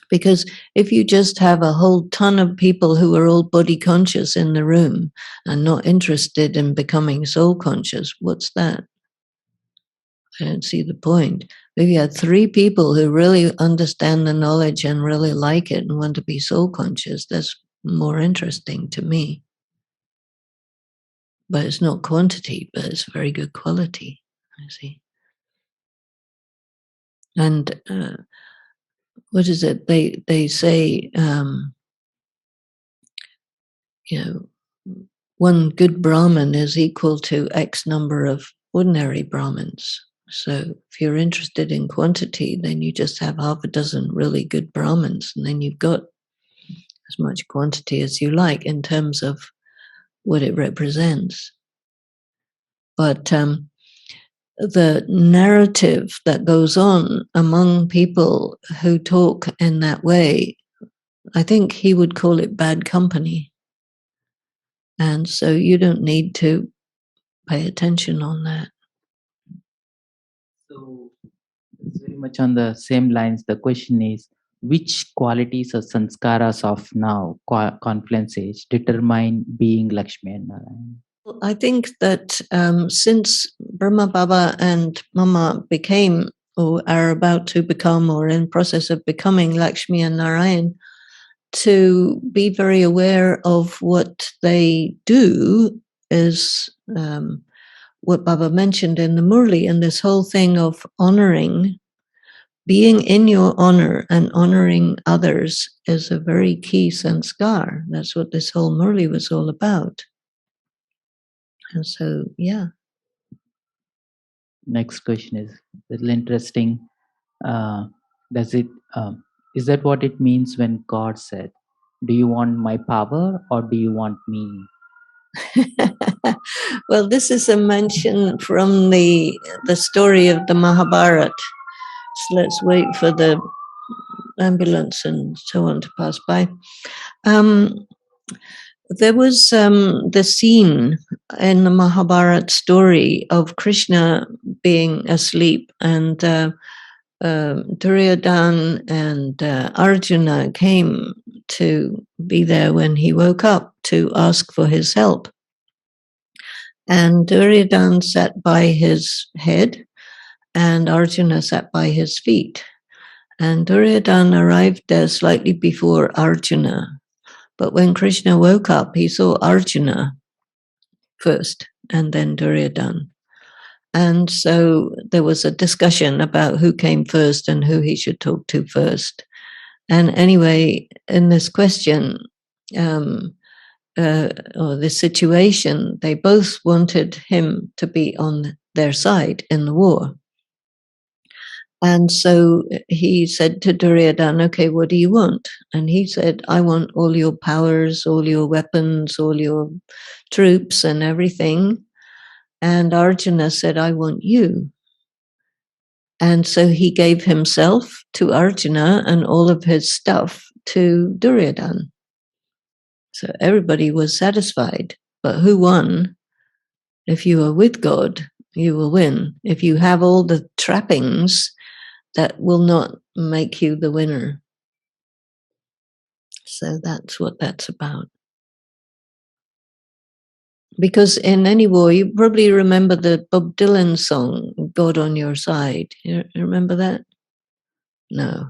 Because if you just have a whole ton of people who are all body conscious in the room and not interested in becoming soul conscious, what's that? I don't see the point. If you had 3 people who really understand the knowledge and really like it and want to be soul conscious, that's more interesting to me. But it's not quantity, but it's very good quality, I see. And what is it? They say, you know, one good Brahmin is equal to X number of ordinary Brahmins. So if you're interested in quantity, then you just have half a dozen really good Brahmins, and then you've got as much quantity as you like in terms of what it represents. But the narrative that goes on among people who talk in that way, I think he would call it bad company. And so you don't need to pay attention on that. So it's very much on the same lines. The question is, which qualities or sanskaras of now, confluence age, determine being Lakshmi and Narayan? I think that since Brahma Baba and Mama became or are about to become or in process of becoming Lakshmi and Narayan, to be very aware of what they do is what Baba mentioned in the Murli, and this whole thing of honoring, being in your honor and honoring others is a very key sanskar. That's what this whole Murli was all about. And so, yeah. Next question is a little interesting. Does it is that what it means when God said, "Do you want my power or do you want me?" Well, this is a mention from the story of the Mahabharata. So let's wait for the ambulance and so on to pass by. There was the scene in the Mahabharata story of Krishna being asleep, and Duryodhana and Arjuna came to be there when he woke up to ask for his help. And Duryodhana sat by his head and Arjuna sat by his feet. And Duryodhana arrived there slightly before Arjuna. But when Krishna woke up, he saw Arjuna first and then Duryodhana. And so there was a discussion about who came first and who he should talk to first. And anyway, in this question, or this situation, they both wanted him to be on their side in the war. And so he said to Duryodhana, okay, what do you want? And he said, I want all your powers, all your weapons, all your troops and everything. And Arjuna said, I want you. And so he gave himself to Arjuna and all of his stuff to Duryodhana. So everybody was satisfied. But who won? If you are with God, you will win. If you have all the trappings, that will not make you the winner. So that's what that's about. Because in any war, you probably remember the Bob Dylan song, God on Your Side. You remember that? No.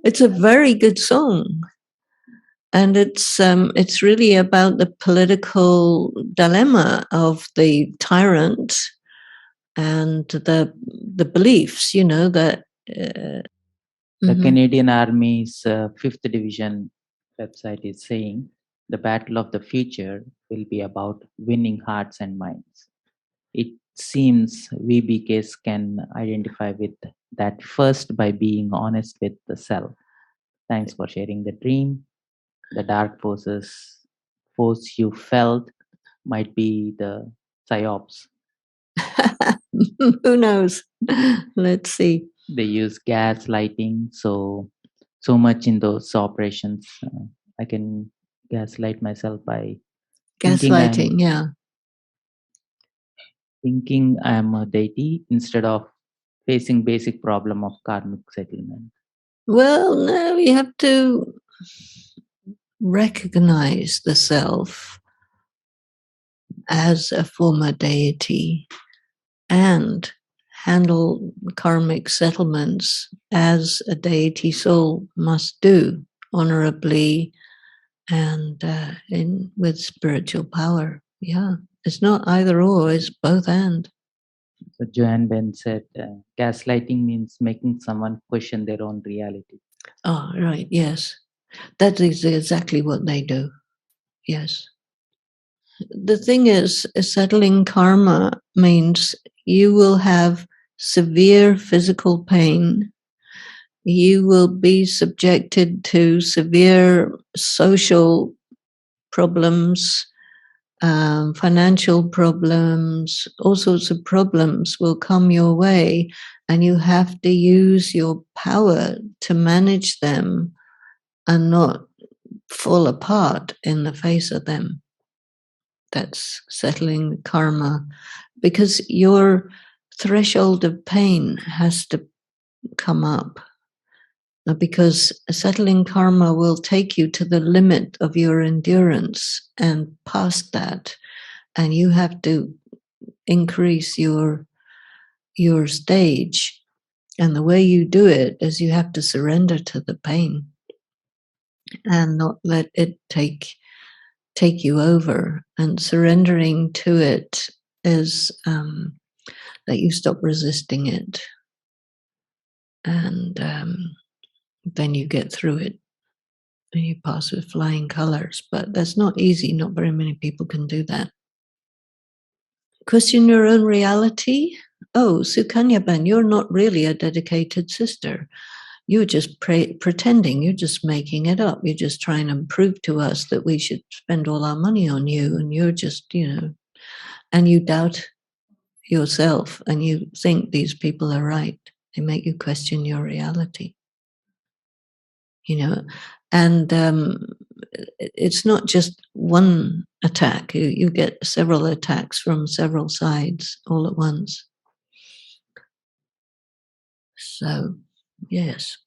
It's a very good song. And it's really about the political dilemma of the tyrant and the beliefs, that The Canadian Army's 5th Division website is saying the battle of the future will be about winning hearts and minds. It seems we BKs can identify with that first by being honest with the self. Thanks for sharing the dream. The dark force you felt might be the psyops. Who knows? Let's see. They use gas lighting, so much in those operations. I can gaslight myself by Gaslighting, thinking I am a deity instead of facing basic problem of karmic settlement. Well, no, we have to recognize the self as a former deity and handle karmic settlements as a deity soul must do, honorably and with spiritual power. Yeah, it's not either or, it's both and. So Joanne Ben said, gaslighting means making someone question their own reality. Oh, right, yes. That is exactly what they do. Yes. The thing is, settling karma means you will have severe physical pain. You will be subjected to severe social problems, financial problems, all sorts of problems will come your way, and you have to use your power to manage them and not fall apart in the face of them. That's settling karma, because your threshold of pain has to come up, because settling karma will take you to the limit of your endurance and past that, and you have to increase your stage. And the way you do it is you have to surrender to the pain and not let it take you over. And surrendering to it is that you stop resisting it, and then you get through it and you pass with flying colors. But that's not easy. Not very many people can do that. Question your own reality. Oh, Sukanyaban, you're not really a dedicated sister. You're just pretending. You're just making it up. You're just trying to prove to us that we should spend all our money on you. And you're just, and you doubt yourself and you think these people are right. They make you question your reality. And it's not just one attack. You get several attacks from several sides all at once. So, yes.